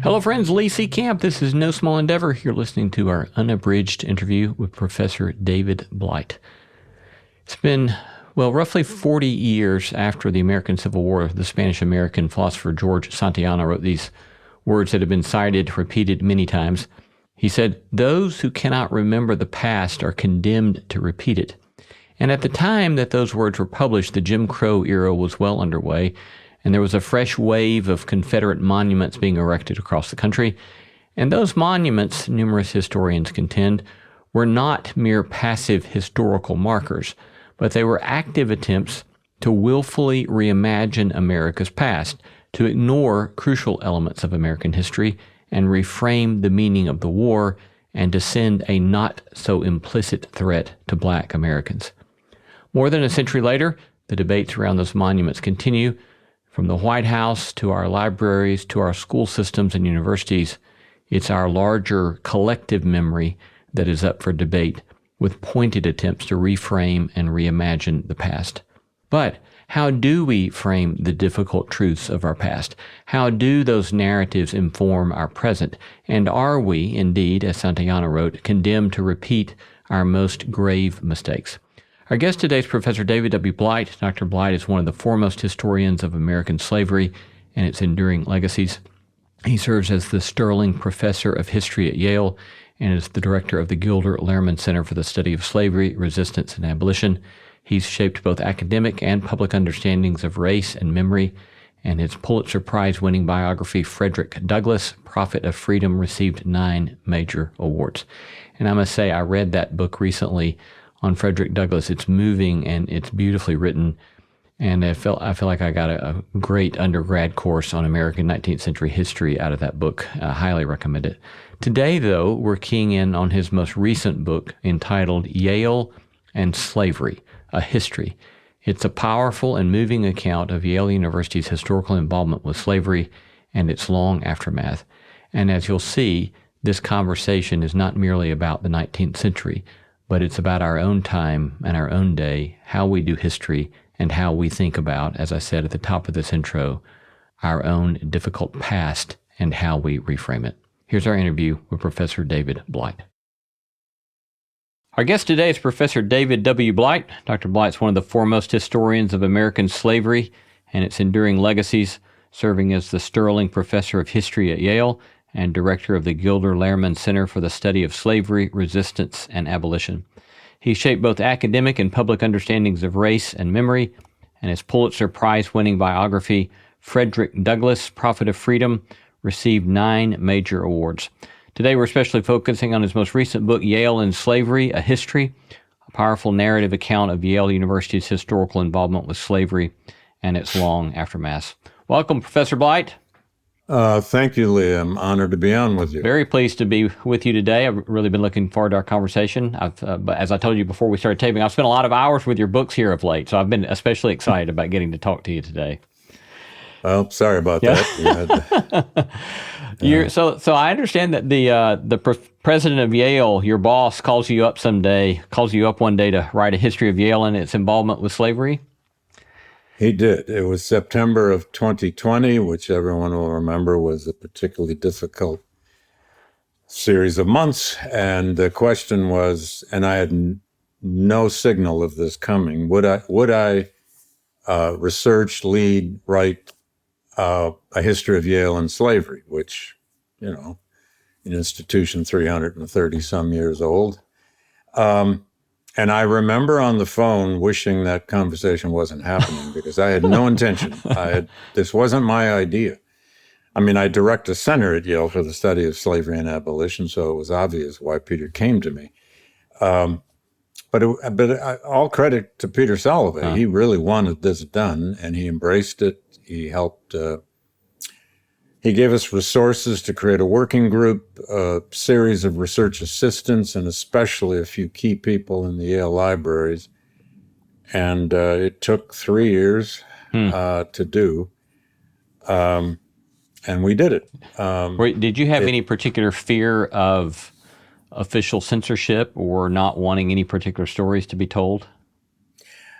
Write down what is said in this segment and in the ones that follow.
Hello, friends. Lee C. Camp. This is No Small Endeavor. You're listening to our unabridged interview with Professor David Blight. It's been, roughly 40 years after the American Civil War. The Spanish-American philosopher George Santayana wrote these words that have been cited, repeated many times. He said, "Those who cannot remember the past are condemned to repeat it." And at the time that those words were published, the Jim Crow era was well underway, and there was a fresh wave of Confederate monuments being erected across the country. And those monuments, numerous historians contend, were not mere passive historical markers, but they were active attempts to willfully reimagine America's past, to ignore crucial elements of American history and reframe the meaning of the war, and to send a not-so-implicit threat to Black Americans. More than a century later, the debates around those monuments continue. From the White House to our libraries to our school systems and universities, it's our larger collective memory that is up for debate, with pointed attempts to reframe and reimagine the past. But how do we frame the difficult truths of our past? How do those narratives inform our present? And are we, indeed, as Santayana wrote, condemned to repeat our most grave mistakes? Our guest today is Professor David W. Blight. Dr. Blight is one of the foremost historians of American slavery and its enduring legacies. He serves as the Sterling Professor of History at Yale and is the director of the Gilder Lehrman Center for the Study of Slavery, Resistance, and Abolition. He's shaped both academic and public understandings of race and memory, and his Pulitzer Prize winning biography, Frederick Douglass, Prophet of Freedom, received 9 major awards. And I must say, I read that book recently on Frederick Douglass. It's moving and it's beautifully written, and I feel like I got a great undergrad course on American 19th century history out of that book. I highly recommend it. Today, though, we're keying in on his most recent book entitled Yale and Slavery, A History. It's a powerful and moving account of Yale University's historical involvement with slavery and its long aftermath. And as you'll see, this conversation is not merely about the 19th century, but it's about our own time and our own day, how we do history, and how we think about, as I said at the top of this intro, our own difficult past and how we reframe it. Here's our interview with Professor David Blight. Our guest today is Professor David W. Blight. Dr. Blight is one of the foremost historians of American slavery and its enduring legacies, serving as the Sterling Professor of History at Yale and director of the Gilder Lehrman Center for the Study of Slavery, Resistance, and Abolition. He shaped both academic and public understandings of race and memory, and his Pulitzer Prize-winning biography, Frederick Douglass, Prophet of Freedom, received 9 major awards. Today we're especially focusing on his most recent book, Yale and Slavery, A History, a powerful narrative account of Yale University's historical involvement with slavery and its long aftermath. Welcome, Professor Blight. Thank you, Lee. I'm honored to be on with you. Very pleased to be with you today. I've really been looking forward to our conversation. But as I told you before we started taping, I've spent a lot of hours with your books here of late, so I've been especially excited about getting to talk to you today. Well, sorry about that. So I understand that the president of Yale, your boss, calls you up one day to write a history of Yale and its involvement with slavery. He did. It was September of 2020, which everyone will remember was a particularly difficult series of months. And the question was, and I had no signal of this coming, would I research, lead, write a history of Yale and slavery, which, an institution 330 some years old. And I remember on the phone wishing that conversation wasn't happening because I had no intention. This wasn't my idea. I mean, I direct a center at Yale for the study of slavery and abolition, so it was obvious why Peter came to me. But all credit to Peter Salovey. He really wanted this done, and he embraced it. He helped. He gave us resources to create a working group, a series of research assistants, and especially a few key people in the Yale libraries. And it took 3 years to do, and we did it. Did you have any particular fear of official censorship or not wanting any particular stories to be told?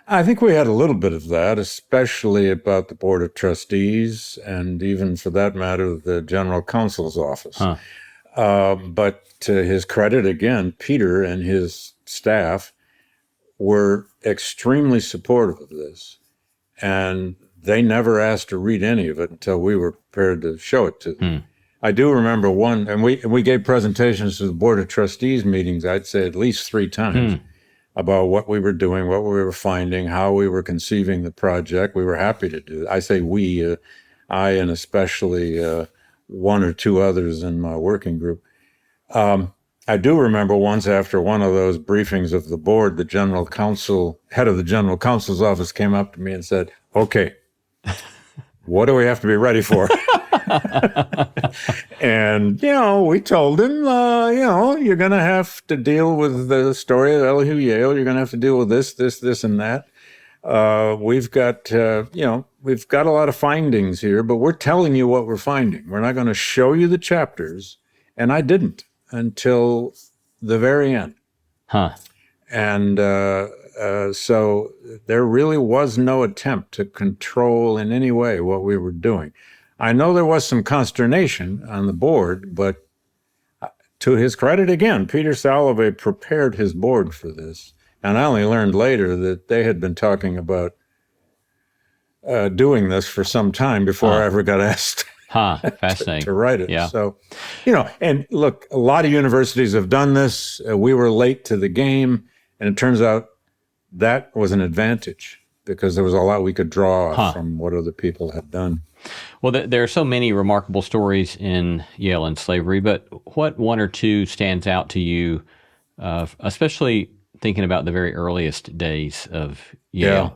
I think we had a little bit of that, especially about the Board of Trustees and even, for that matter, the General Counsel's office. Huh. But to his credit, again, Peter and his staff were extremely supportive of this. And they never asked to read any of it until we were prepared to show it to them. I do remember one, and we gave presentations to the Board of Trustees meetings, I'd say at least 3 times, about what we were doing, what we were finding, how we were conceiving the project. We were happy to do it. I say we, I and especially 1 or 2 others in my working group. I do remember once after one of those briefings of the board, the head of the General Counsel's office came up to me and said, "Okay, what do we have to be ready for?" And, we told him, you're going to have to deal with the story of LU Yale. You're going to have to deal with this, and that. We've got a lot of findings here, but we're telling you what we're finding. We're not going to show you the chapters. And I didn't until the very end. Huh. And so there really was no attempt to control in any way what we were doing. I know there was some consternation on the board, but to his credit, again, Peter Salovey prepared his board for this. And I only learned later that they had been talking about doing this for some time before I ever got asked Fascinating. to write it. Yeah. So, and look, a lot of universities have done this. We were late to the game, and it turns out that was an advantage because there was a lot we could draw from what other people had done. Well, there are so many remarkable stories in Yale and Slavery, but what 1 or 2 stands out to you, especially thinking about the very earliest days of Yale? Yeah.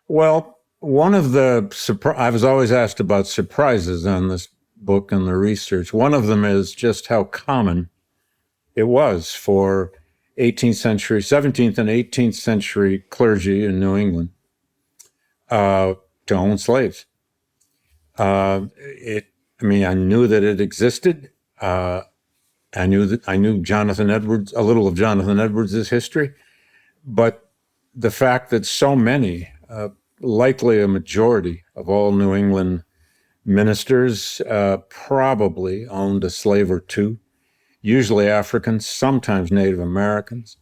Well, one of the I was always asked about surprises on this book and the research. One of them is just how common it was for 17th and 18th century clergy in New England to own slaves. I knew that it existed. I knew Jonathan Edwards, a little of Jonathan Edwards' history, but the fact that so many, likely a majority of all New England ministers, probably owned a slave or 2, usually Africans, sometimes Native Americans.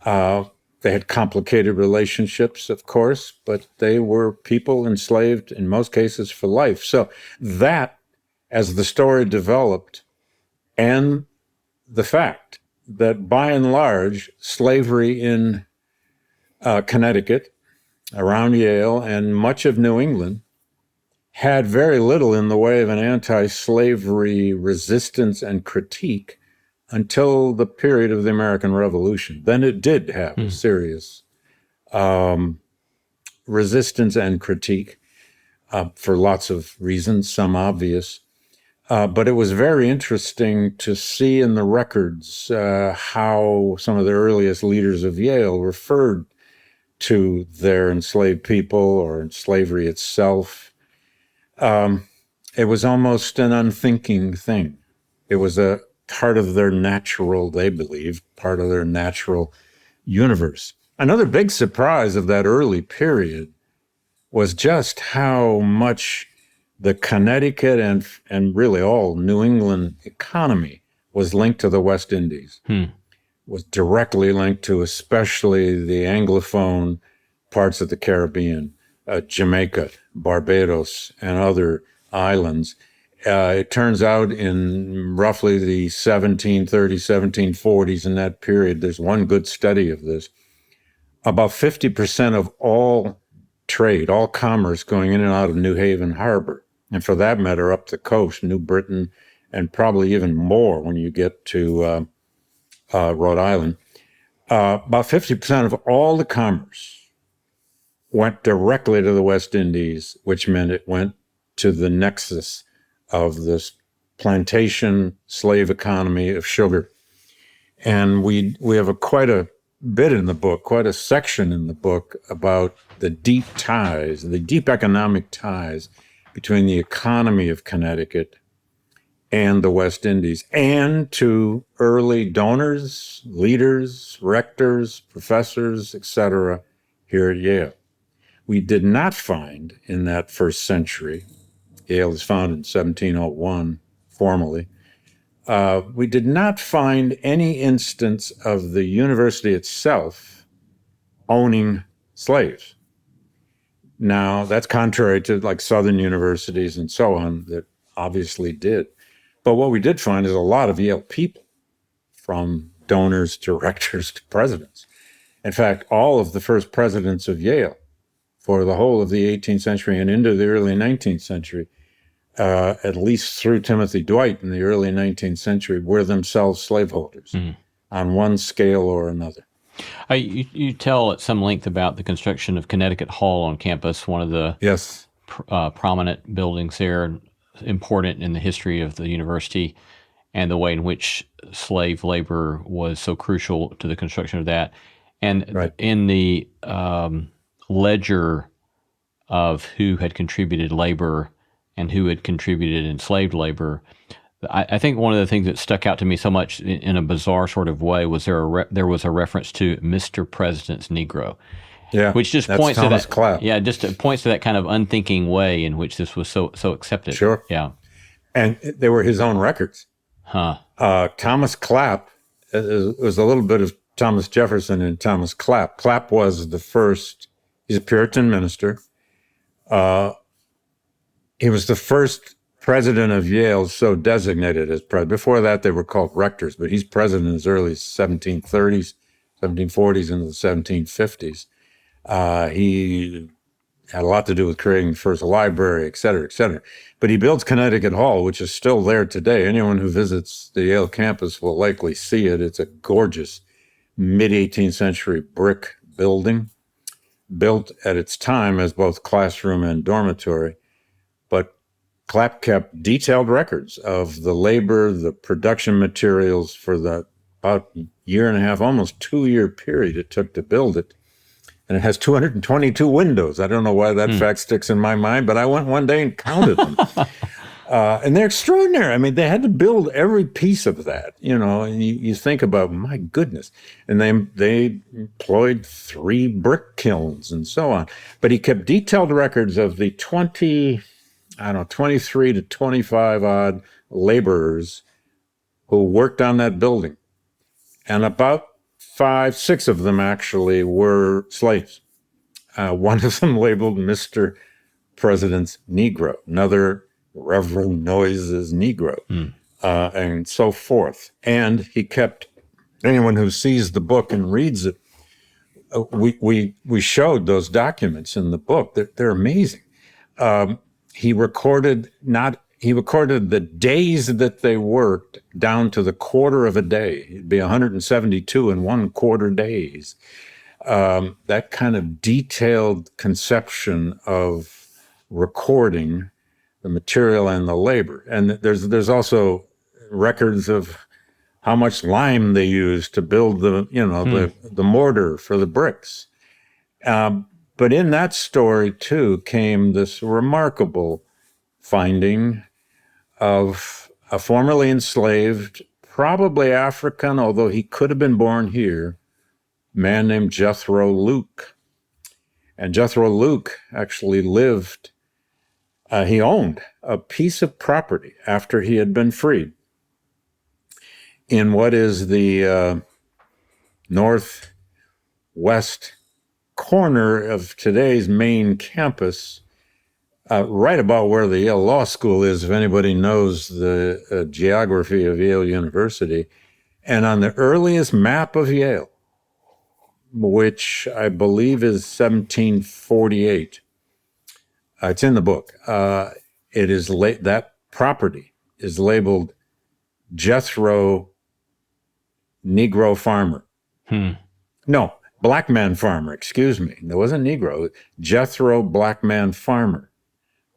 They had complicated relationships, of course, but they were people enslaved in most cases for life. So that, as the story developed, and the fact that by and large, slavery in Connecticut, around Yale, and much of New England had very little in the way of an anti-slavery resistance and critique until the period of the American Revolution. Then it did have a serious resistance and critique for lots of reasons, some obvious. But it was very interesting to see in the records how some of the earliest leaders of Yale referred to their enslaved people or slavery itself. It was almost an unthinking thing. It was a part of their natural, they believed, part of their natural universe. Another big surprise of that early period was just how much the Connecticut and really all New England economy was linked to the West Indies. Was directly linked to especially the Anglophone parts of the Caribbean, Jamaica, Barbados, and other islands. It turns out in roughly the 1730s, 1740s, in that period, there's one good study of this, about 50% of all trade, all commerce going in and out of New Haven Harbor, and for that matter, up the coast, New Britain, and probably even more when you get to Rhode Island, about 50% of all the commerce went directly to the West Indies, which meant it went to the nexus of this plantation slave economy of sugar. And we have quite a bit in the book, quite a section in the book about the deep ties, the deep economic ties between the economy of Connecticut and the West Indies, and to early donors, leaders, rectors, professors, etc., here at Yale. We did not find in that first century, Yale was founded in 1701 formally, we did not find any instance of the university itself owning slaves. Now, that's contrary to like Southern universities and so on that obviously did. But what we did find is a lot of Yale people, from donors to rectors to presidents. In fact, all of the first presidents of Yale for the whole of the 18th century and into the early 19th century, at least through Timothy Dwight in the early 19th century, were themselves slaveholders on one scale or another. You tell at some length about the construction of Connecticut Hall on campus, one of the Yes. Prominent buildings there, important in the history of the university, and the way in which slave labor was so crucial to the construction of that. And Right. in the ledger of who had contributed labor and who had contributed enslaved labor, I think one of the things that stuck out to me so much in a bizarre sort of way was there was a reference to Mr. President's Negro. Yeah, which just that's points Thomas to that. Clapp. Yeah, just points to that kind of unthinking way in which this was so accepted. Sure. Yeah. And they were his own records. Huh. Thomas Clapp was a little bit of Thomas Jefferson and Thomas Clapp. Clapp was the first. He's a Puritan minister. He was the first president of Yale, so designated as president. Before that, they were called rectors, but he's president in his early 1730s, 1740s, into the 1750s. He had a lot to do with creating the first library, et cetera, et cetera. But he builds Connecticut Hall, which is still there today. Anyone who visits the Yale campus will likely see it. It's a gorgeous mid-18th century brick building, built at its time as both classroom and dormitory. But Clapp kept detailed records of the labor, the production materials for the about year and a half, almost 2-year period it took to build it. And it has 222 windows. I don't know why that fact sticks in my mind, but I went one day and counted them. And they're extraordinary. I mean, they had to build every piece of that, and you think about, my goodness. And they employed 3 brick kilns and so on. But he kept detailed records of the 23 to 25 odd laborers who worked on that building. And about 5, 6 of them actually were slaves. One of them labeled Mr. President's Negro, another Reverend Noise's Negro, and so forth. And he kept, anyone who sees the book and reads it, we showed those documents in the book. They're amazing. He recorded the days that they worked down to the quarter of a day. It'd be 172 and 1/4 days. That kind of detailed conception of recording the material and the labor. And there's also records of how much lime they used to build the mortar for the bricks. But in that story, too, came this remarkable finding of a formerly enslaved, probably African, although he could have been born here, man named Jethro Luke. And Jethro Luke actually he owned a piece of property after he had been freed in what is the northwest corner of today's main campus, right about where the Yale Law School is, if anybody knows the geography of Yale University, and on the earliest map of Yale, which I believe is 1748. It's in the book. It is that property is labeled Jethro Negro Farmer. No, Black Man Farmer, excuse me. There wasn't Negro. Jethro Black Man Farmer.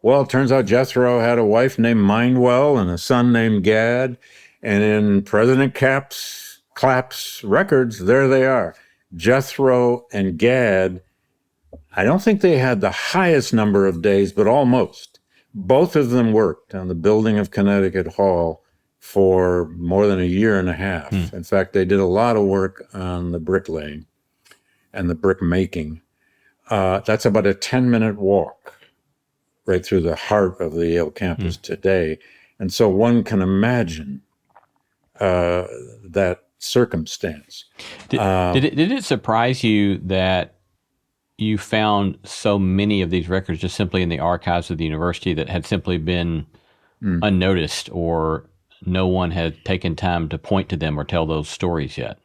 Well, it turns out Jethro had a wife named Mindwell and a son named Gad. And in President Clapp's records, there they are. Jethro and Gad, I don't think they had the highest number of days, but almost. Both of them worked on the building of Connecticut Hall for more than 1.5 years. In fact, they did a lot of work on the bricklaying and the brick making. That's about a 10-minute walk right through the heart of the Yale campus today. And so one can imagine that circumstance. Did it surprise you that you found so many of these records just simply in the archives of the university that had simply been unnoticed, or no one had taken time to point to them or tell those stories yet?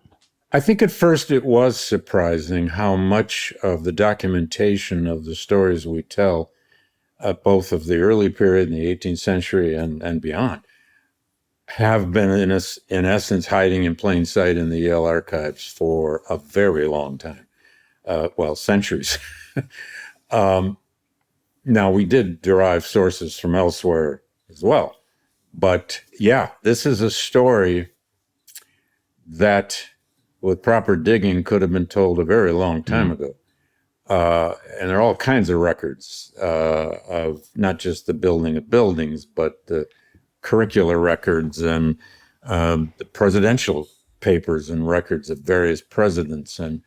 I think at first it was surprising how much of the documentation of the stories we tell, both of the early period in the 18th century and beyond, have been in essence hiding in plain sight in the Yale archives for a very long time. Centuries. Now, we did derive sources from elsewhere as well. But yeah, this is a story that, with proper digging, could have been told a very long time ago. And there are all kinds of records of not just the building of buildings, but the curricular records and the presidential papers and records of various presidents, and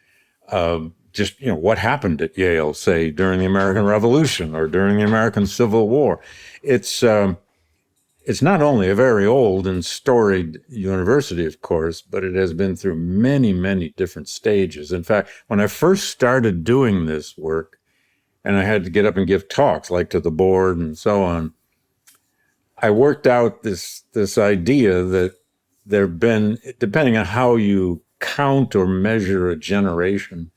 just, what happened at Yale, say, during the American Revolution or during the American Civil War. It's not only a very old and storied university, of course, but it has been through many, many different stages. In fact, when I first started doing this work, and I had to get up and give talks, like to the board and so on, I worked out this idea that there have been, depending on how you count or measure a generation,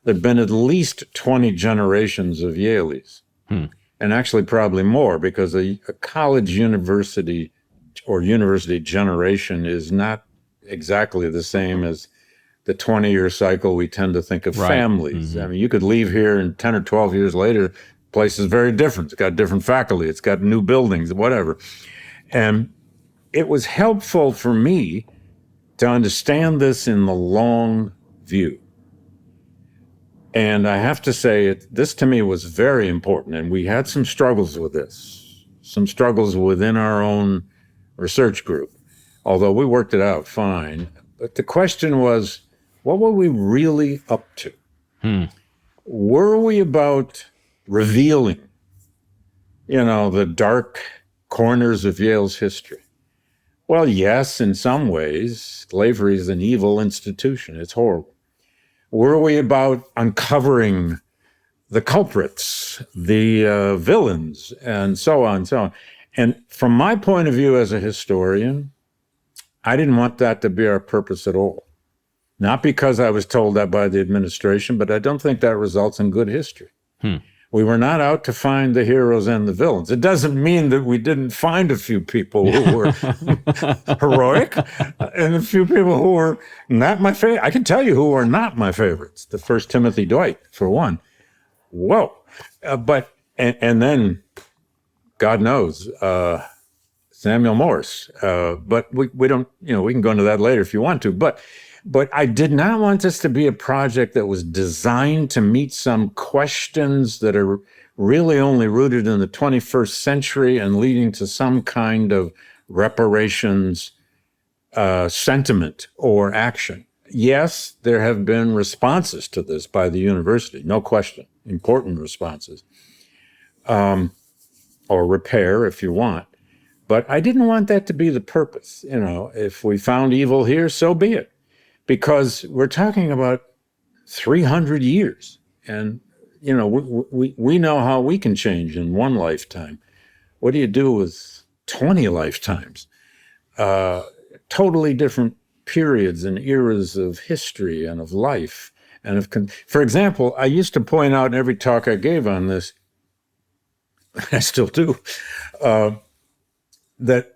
there have been at least 20 generations of Yaleys. And actually probably more, because a college university or university generation is not exactly the same as the 20-year cycle we tend to think of families. I mean, you could leave here and 10 or 12 years later, the place is very different. It's got different faculty. It's got new buildings, whatever. And it was helpful for me to understand this in the long view. And I have to say, this to me was very important. And we had some struggles with this, some struggles within our own research group, although we worked it out fine. But the question was, what were we really up to? Were we about revealing, the dark corners of Yale's history? Well, yes, in some ways. Slavery is an evil institution. It's horrible. Were we about uncovering the culprits, the villains, and so on and so on? And from my point of view as a historian, I didn't want that to be our purpose at all. Not because I was told that by the administration, but I don't think that results in good history. We were not out to find the heroes and the villains. It doesn't mean that we didn't find a few people who were heroic and a few people who were not my favorite. I can tell you who are not my favorites. The first Timothy Dwight, for one. Whoa. And then, God knows, Samuel Morse. But we don't, we can go into that later if you want to. But I did not want this to be a project that was designed to meet some questions that are really only rooted in the 21st century and leading to some kind of reparations sentiment or action. Yes, there have been responses to this by the university, no question, important responses, or repair if you want. But I didn't want that to be the purpose. If we found evil here, so be it. Because we're talking about 300 years. And, we know how we can change in one lifetime. What do you do with 20 lifetimes? Totally different periods and eras of history and of life. And for example, I used to point out in every talk I gave on this, I still do, that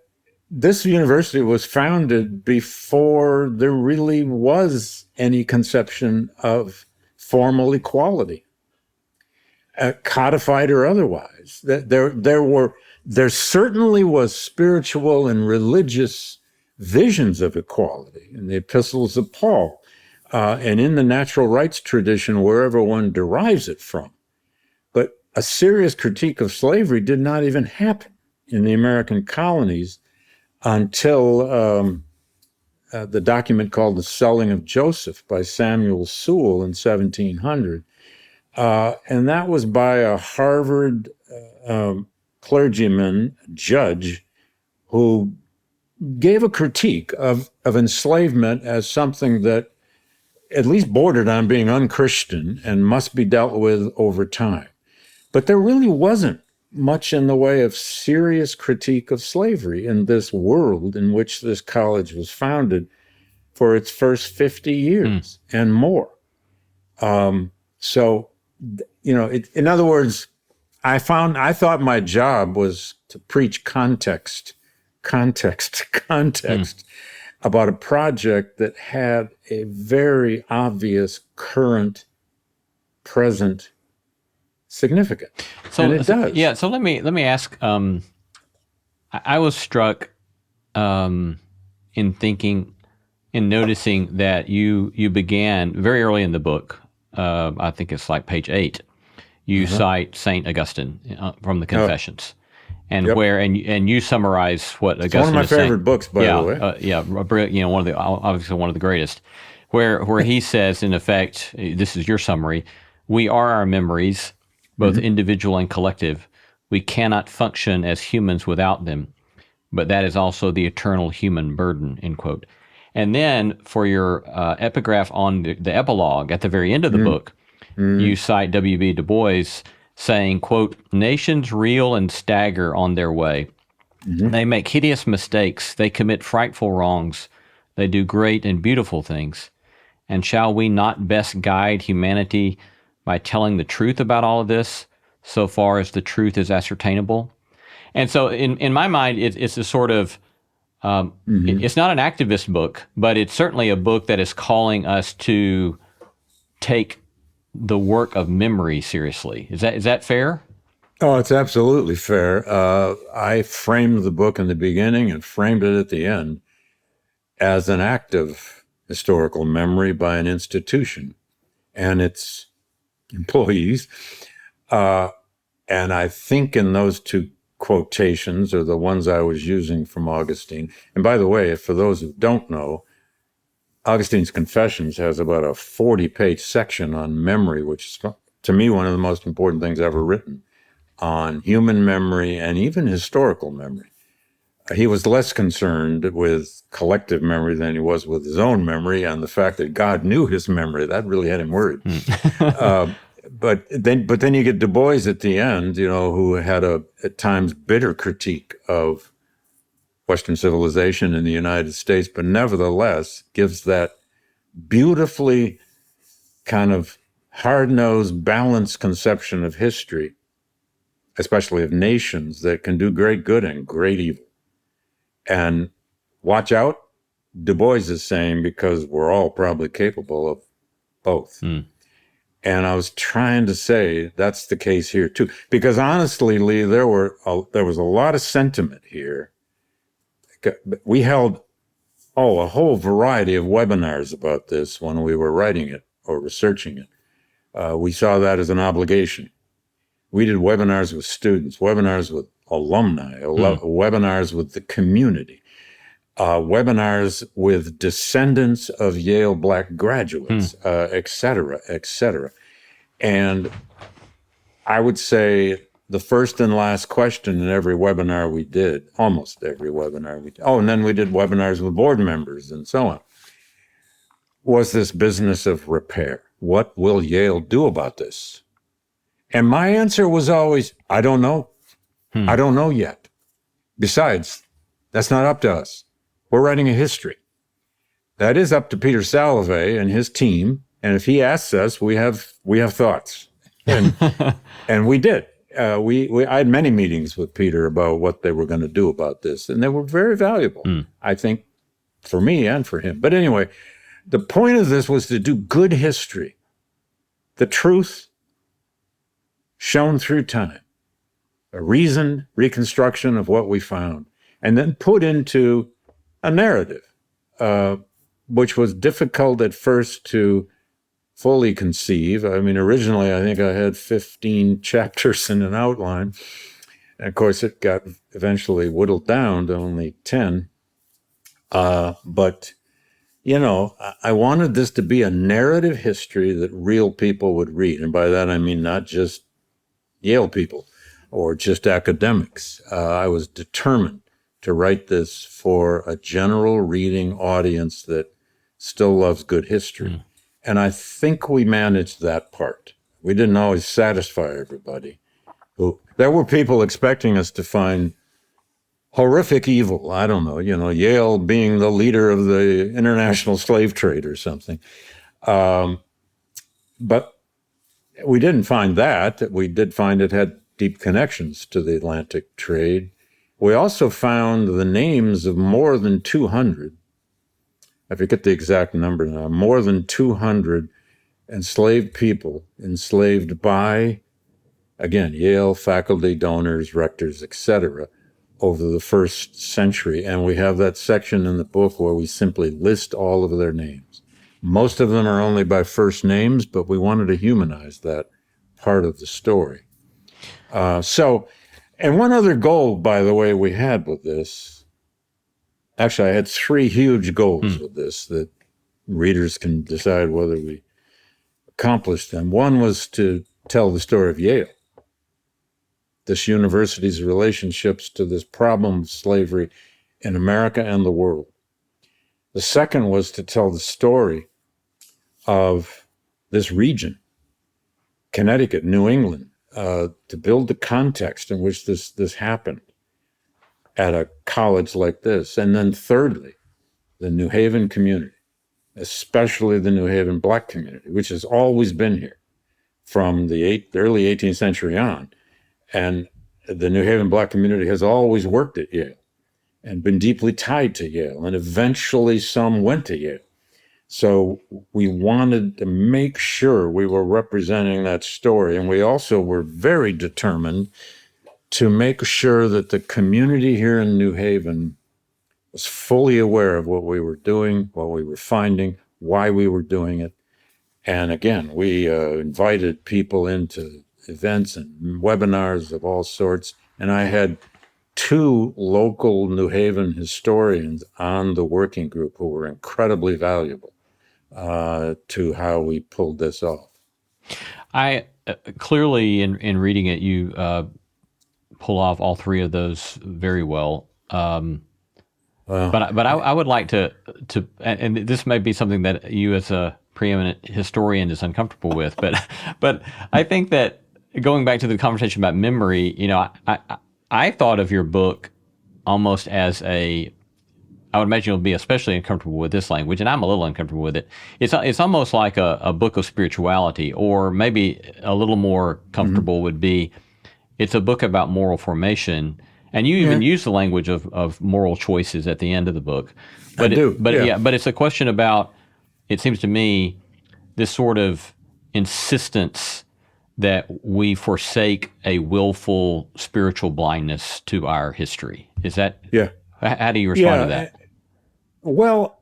this university was founded before there really was any conception of formal equality, codified or otherwise. There certainly was spiritual and religious visions of equality in the epistles of Paul, and in the natural rights tradition, wherever one derives it from. But a serious critique of slavery did not even happen in the American colonies until the document called The Selling of Joseph by Samuel Sewall in 1700 And that was by a Harvard clergyman, judge, who gave a critique of enslavement as something that at least bordered on being unchristian and must be dealt with over time. But there really wasn't much in the way of serious critique of slavery in this world in which this college was founded for its first 50 years and more. So, in other words, I thought my job was to preach context about a project that had a very obvious current, present significance. And it does. Yeah. So let me ask. I was struck in noticing that you began very early in the book. I think it's like page 8. You cite Saint Augustine from the Confessions, and and you summarize what Augustine. It's one of my favorite books, by the way. Obviously one of the greatest. Where he says, in effect, this is your summary: we are our memories, both individual and collective. We cannot function as humans without them, but that is also the eternal human burden, end quote. And then for your epigraph on the epilogue at the very end of the book, you cite W.B. Du Bois saying, quote, nations reel and stagger on their way. They make hideous mistakes. They commit frightful wrongs. They do great and beautiful things. And shall we not best guide humanity by telling the truth about all of this, so far as the truth is ascertainable? And so in my mind, it's a sort of, it's not an activist book, but it's certainly a book that is calling us to take the work of memory seriously. Is that fair? Oh, it's absolutely fair. I framed the book in the beginning and framed it at the end as an act of historical memory by an institution and its employees. And I think in those two quotations are the ones I was using from Augustine. And by the way, for those who don't know, Augustine's Confessions has about a 40-page section on memory, which is, to me, one of the most important things ever written on human memory and even historical memory. He was less concerned with collective memory than he was with his own memory, and the fact that God knew his memory, that really had him worried. But then you get Du Bois at the end, who had at times bitter critique of Western civilization in the United States, but nevertheless gives that beautifully kind of hard-nosed, balanced conception of history, especially of nations, that can do great good and great evil. And watch out, Du Bois is saying, because we're all probably capable of both. And I was trying to say that's the case here too, because honestly, Lee, there was a lot of sentiment here. We held a whole variety of webinars about this when we were writing it or researching it. We saw that as an obligation. We did webinars with students, webinars with alumni, webinars with the community, webinars with descendants of Yale Black graduates, et cetera, et cetera. And I would say the first and last question in every webinar we did, almost every webinar we did, and then we did webinars with board members and so on, was this business of repair. What will Yale do about this? And my answer was always, I don't know. I don't know yet. Besides, that's not up to us. We're writing a history. That is up to Peter Salovey and his team. And if he asks us, we have thoughts. And we did. I had many meetings with Peter about what they were going to do about this, and they were very valuable, I think, for me and for him. But anyway, the point of this was to do good history, the truth shown through time, a reasoned reconstruction of what we found, and then put into a narrative, which was difficult at first to fully conceive. I mean, originally, I think I had 15 chapters in an outline. And of course, it got eventually whittled down to only 10. But I wanted this to be a narrative history that real people would read. And by that, I mean not just Yale people or just academics. I was determined to write this for a general reading audience that still loves good history. Mm. And I think we managed that part. We didn't always satisfy everybody. There were people expecting us to find horrific evil. I don't know, Yale being the leader of the international slave trade or something. But we didn't find that. We did find it had deep connections to the Atlantic trade. We also found the names of more than 200, I forget the exact number now, more than 200 enslaved people, enslaved by, again, Yale faculty, donors, rectors, etc., over the first century. And we have that section in the book where we simply list all of their names. Most of them are only by first names, but we wanted to humanize that part of the story. And one other goal, by the way, we had with this, actually I had three huge goals with this that readers can decide whether we accomplished them. One was to tell the story of Yale, this university's relationships to this problem of slavery in America and the world. The second was to tell the story of this region, Connecticut, New England, to build the context in which this happened at a college like this. And then thirdly, the New Haven community, especially the New Haven Black community, which has always been here from the early 18th century on. And the New Haven Black community has always worked at Yale and been deeply tied to Yale. And eventually some went to Yale. So we wanted to make sure we were representing that story. And we also were very determined to make sure that the community here in New Haven was fully aware of what we were doing, what we were finding, why we were doing it. And again, we invited people into events and webinars of all sorts. And I had 2 local New Haven historians on the working group who were incredibly valuable to how we pulled this off. I clearly, in reading it, you pull off all 3 of those very well. But I would like to, and this may be something that you as a preeminent historian is uncomfortable with, but I think that going back to the conversation about memory, I thought of your book almost as I would imagine you'll be especially uncomfortable with this language, and I'm a little uncomfortable with it. It's almost like a book of spirituality, or maybe a little more comfortable would be it's a book about moral formation. And you even use the language of moral choices at the end of the book. But but it's a question about, it seems to me, this sort of insistence that we forsake a willful spiritual blindness to our history. Is that? Yeah. How do you respond to that? Well,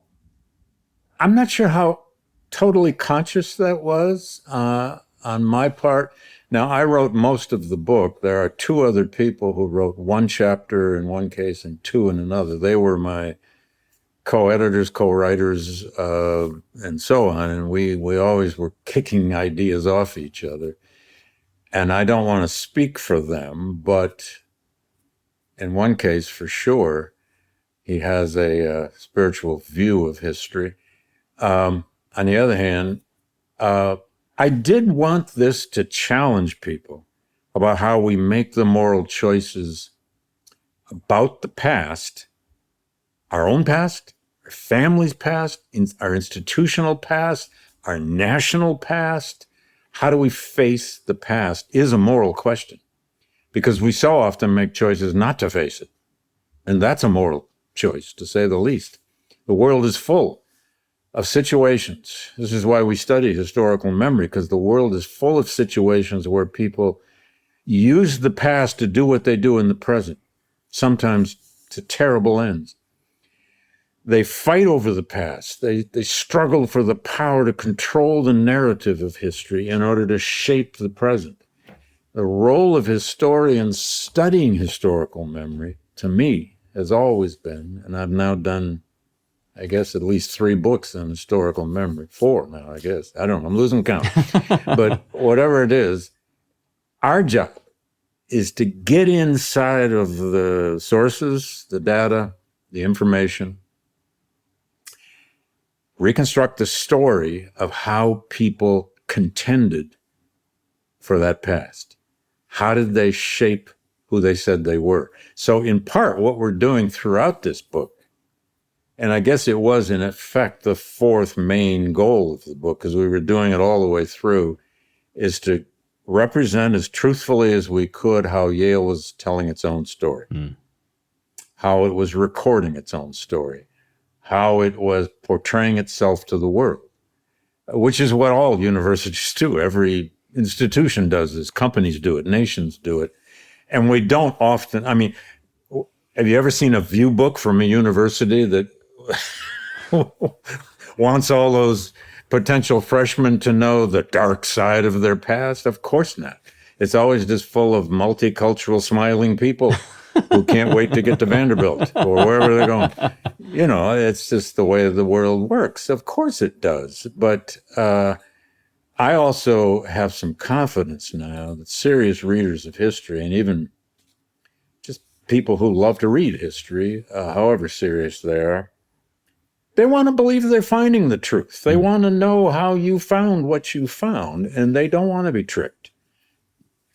I'm not sure how totally conscious that was on my part. Now, I wrote most of the book. There are 2 other people who wrote 1 chapter in one case and 2 in another. They were my co-editors, co-writers, and so on. And we always were kicking ideas off each other. And I don't want to speak for them, but in one case, for sure, he has a spiritual view of history. On the other hand, I did want this to challenge people about how we make the moral choices about the past, our own past, our family's past, our institutional past, our national past. How do we face the past is a moral question, because we so often make choices not to face it. And that's a moral choice, to say the least. The world is full of situations. This is why we study historical memory, because the world is full of situations where people use the past to do what they do in the present, sometimes to terrible ends. They fight over the past. They struggle for the power to control the narrative of history in order to shape the present. The role of historians studying historical memory, to me, has always been, and I've now done, I guess at least 3 books on historical memory. 4 now, I guess. I don't know. I'm losing count. But whatever it is, our job is to get inside of the sources, the data, the information, reconstruct the story of how people contended for that past. How did they shape who they said they were? So in part, what we're doing throughout this book, and I guess it was in effect the 4th main goal of the book, because we were doing it all the way through, is to represent as truthfully as we could how Yale was telling its own story, how it was recording its own story, how it was portraying itself to the world, which is what all universities do. Every institution does this. Companies do it. Nations do it. And we don't often, I mean, have you ever seen a view book from a university that wants all those potential freshmen to know the dark side of their past? Of course not. It's always just full of multicultural, smiling people who can't wait to get to Vanderbilt or wherever they're going. You know, it's just the way the world works. Of course it does. But I also have some confidence now that serious readers of history, and even just people who love to read history, however serious they are, they want to believe they're finding the truth. They want to know how you found what you found, and they don't want to be tricked.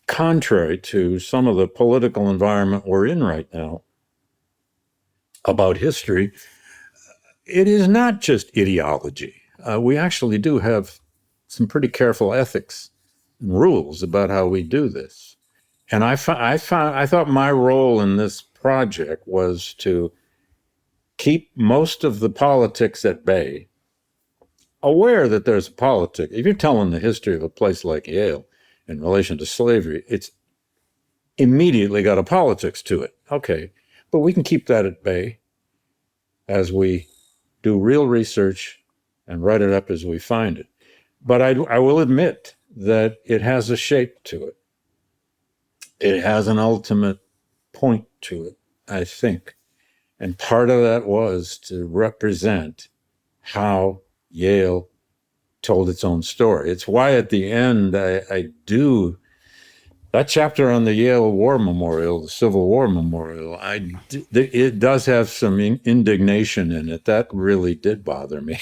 Contrary to some of the political environment we're in right now about history, it is not just ideology. We actually do have some pretty careful ethics and rules about how we do this. And I thought my role in this project was to keep most of the politics at bay, aware that there's a politic. If you're telling the history of a place like Yale in relation to slavery, it's immediately got a politics to it. Okay, but we can keep that at bay as we do real research and write it up as we find it. But I will admit that it has a shape to it. It has an ultimate point to it, I think. And part of that was to represent how Yale told its own story. It's why at the end I do that chapter on the Yale War Memorial, the Civil War Memorial. It does have some indignation in it. That really did bother me.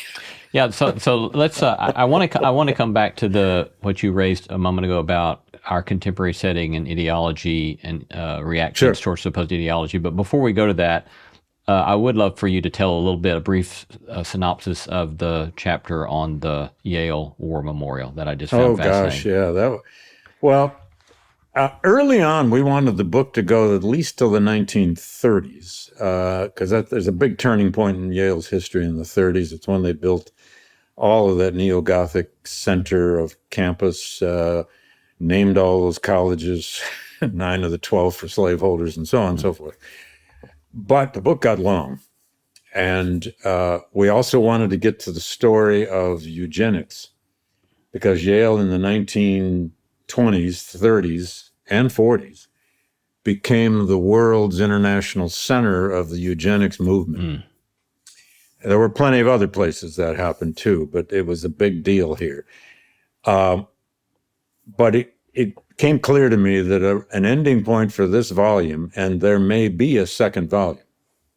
Yeah. So let's. I want to come back to what you raised a moment ago about our contemporary setting and ideology and reactions towards supposed ideology. But before we go to that, I would love for you to tell a brief synopsis of the chapter on the Yale War Memorial that I just found fascinating. Oh gosh, yeah. Early on, we wanted the book to go at least till the 1930s, because there's a big turning point in Yale's history in the 30s. It's when they built all of that neo-Gothic center of campus, named all those colleges, 9 of the 12 for slaveholders, and so on and so forth. But the book got long, and we also wanted to get to the story of eugenics, because Yale in the 1920s, 30s, and 40s became the world's international center of the eugenics movement. There were plenty of other places that happened too, but it was a big deal here. But it came clear to me that an ending point for this volume, and there may be a second volume,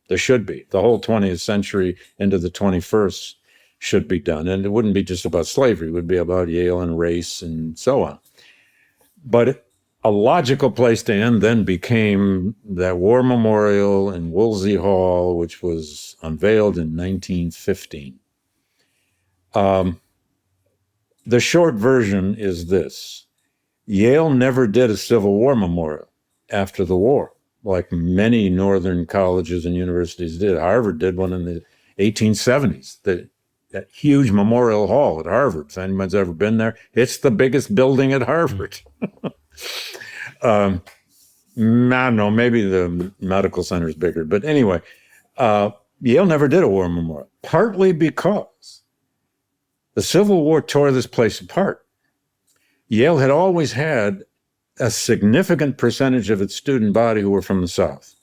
there should be, the whole 20th century into the 21st should be done. And it wouldn't be just about slavery, it would be about Yale and race and so on. But a logical place to end then became that war memorial in Wolsey Hall, which was unveiled in 1915. The short version is this. Yale never did a Civil War memorial after the war, like many northern colleges and universities did. Harvard did one in the 1870s, that huge memorial hall at Harvard. If anyone's ever been there, it's the biggest building at Harvard. I don't know, maybe the medical center is bigger. But anyway, Yale never did a war memorial, partly because the Civil War tore this place apart. Yale had always had a significant percentage of its student body who were from the South.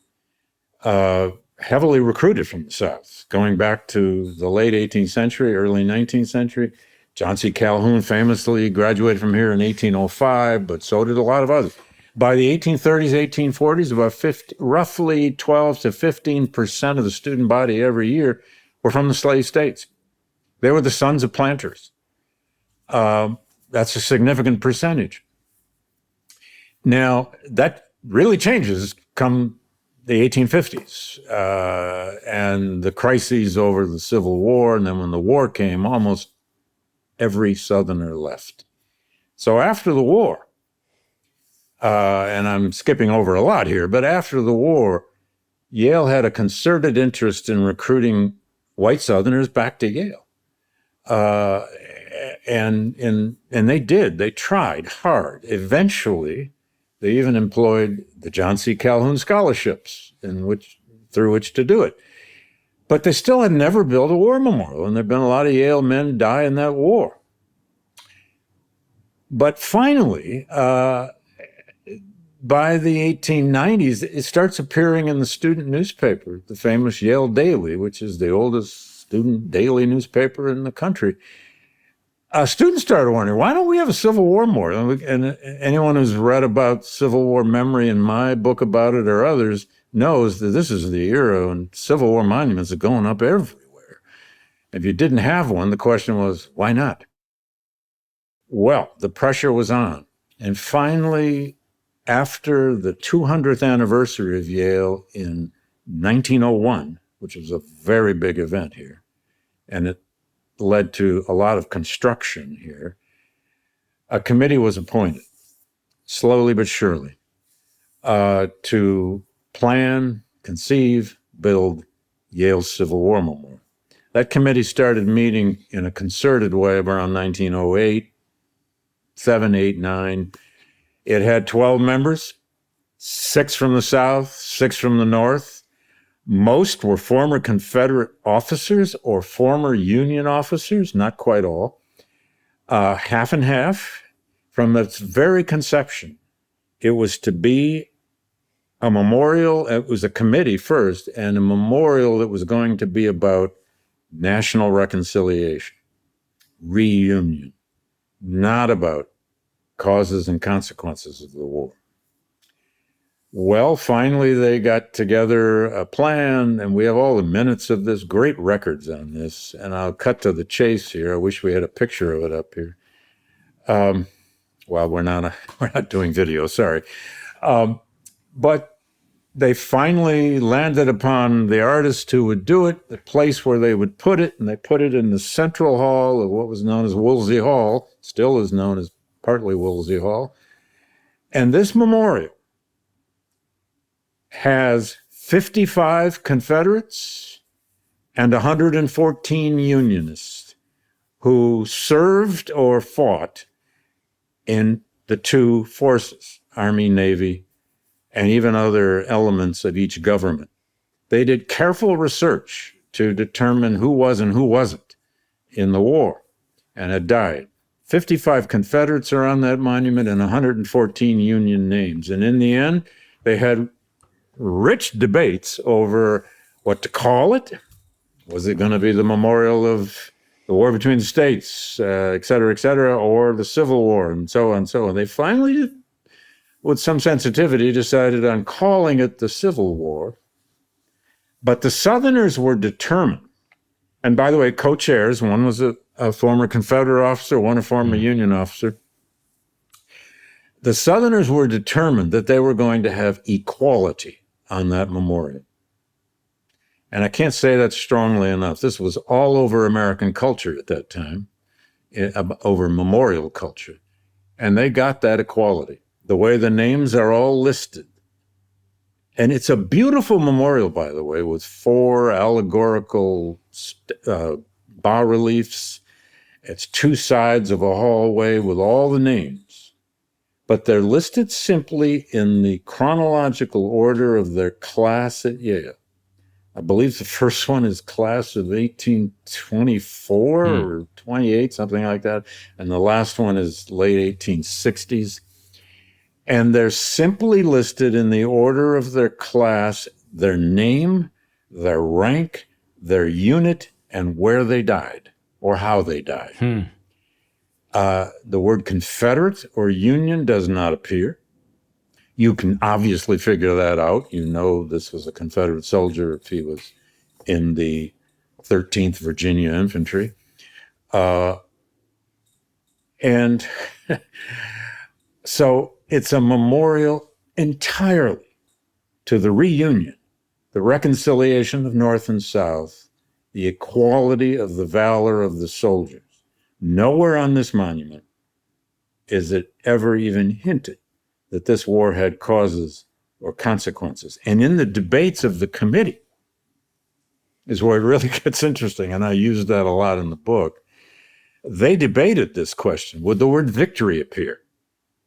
heavily recruited from the South, going back to the late 18th century, early 19th century. John C. Calhoun famously graduated from here in 1805, but so did a lot of others. By the 1830s, 1840s, about roughly 12 to 15% of the student body every year were from the slave states. They were the sons of planters. That's a significant percentage. Now, that really changes come the 1850s and the crises over the Civil War. And then when the war came, almost every Southerner left. So after the war, and I'm skipping over a lot here, but after the war, Yale had a concerted interest in recruiting white Southerners back to Yale. And they did. They tried hard. Eventually, they even employed the John C. Calhoun scholarships through which to do it. But they still had never built a war memorial, and there have been a lot of Yale men die in that war. But finally, by the 1890s, it starts appearing in the student newspaper, the famous Yale Daily, which is the oldest student daily newspaper in the country. Students started wondering, why don't we have a Civil War memorial? And anyone who's read about Civil War memory in my book about it or others knows that this is the era when Civil War monuments are going up everywhere. If you didn't have one, the question was, why not? Well, the pressure was on. And finally, after the 200th anniversary of Yale in 1901, which was a very big event here, and it led to a lot of construction here, a committee was appointed, slowly but surely, to plan, conceive, build Yale's Civil War Memorial. That committee started meeting in a concerted way around 1908, 7, 8, 9. It had 12 members, 6 from the South, 6 from the North. Most were former Confederate officers or former Union officers, not quite all. Half and half. From its very conception, it was to be a memorial. It was a committee first, and a memorial that was going to be about national reconciliation, reunion, not about causes and consequences of the war. Well, finally, they got together a plan, and we have all the minutes of this, great records on this, and I'll cut to the chase here. I wish we had a picture of it up here. Well, we're not doing video, sorry. But they finally landed upon the artist who would do it, the place where they would put it, and they put it in the central hall of what was known as Woolsey Hall, still is known as partly Woolsey Hall. And this memorial has 55 Confederates and 114 Unionists who served or fought in the two forces, Army, Navy, and even other elements of each government. They did careful research to determine who was and who wasn't in the war and had died. 55 Confederates are on that monument and 114 Union names. And in the end, they had rich debates over what to call it. Was it going to be the memorial of the war between the states, et cetera, or the Civil War, and so on and so on. They finally, with some sensitivity, decided on calling it the Civil War. But the Southerners were determined. And by the way, co-chairs, one was a former Confederate officer, one a former Union officer. The Southerners were determined that they were going to have equality on that memorial. And I can't say that strongly enough. This was all over American culture at that time, over memorial culture. And they got that equality, the way the names are all listed. And it's a beautiful memorial, by the way, with 4 allegorical bas-reliefs. It's 2 sides of a hallway with all the names. But they're listed simply in the chronological order of their class at Yale. I believe the first one is class of 1824 or 28, something like that. And the last one is late 1860s. And they're simply listed in the order of their class, their name, their rank, their unit, and where they died or how they died. The word Confederate or Union does not appear. You can obviously figure that out. You know this was a Confederate soldier if he was in the 13th Virginia Infantry. And so it's a memorial entirely to the reunion, the reconciliation of North and South, the equality of the valor of the soldiers. Nowhere on this monument is it ever even hinted that this war had causes or consequences. And in the debates of the committee is where it really gets interesting, and I use that a lot in the book. They debated this question. Would the word victory appear?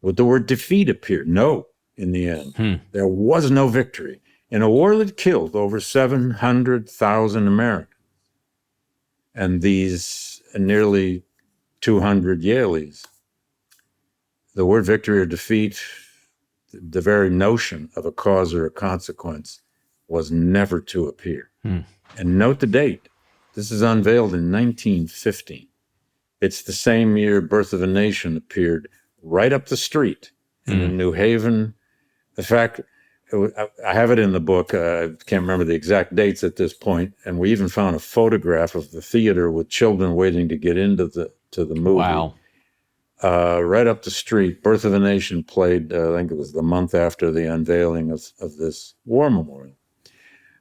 Would the word defeat appear? No, in the end. There was no victory. In a war that killed over 700,000 Americans, and these nearly 200 Yaleys, the word victory or defeat, the very notion of a cause or a consequence, was never to appear. And note the date. This is unveiled in 1915. It's the same year Birth of a Nation appeared right up the street in New Haven. In fact, I have it in the book. I can't remember the exact dates at this point. And we even found a photograph of the theater with children waiting to get into the movie. Wow. Right up the street, Birth of a Nation played, I think it was the month after the unveiling of this war memorial.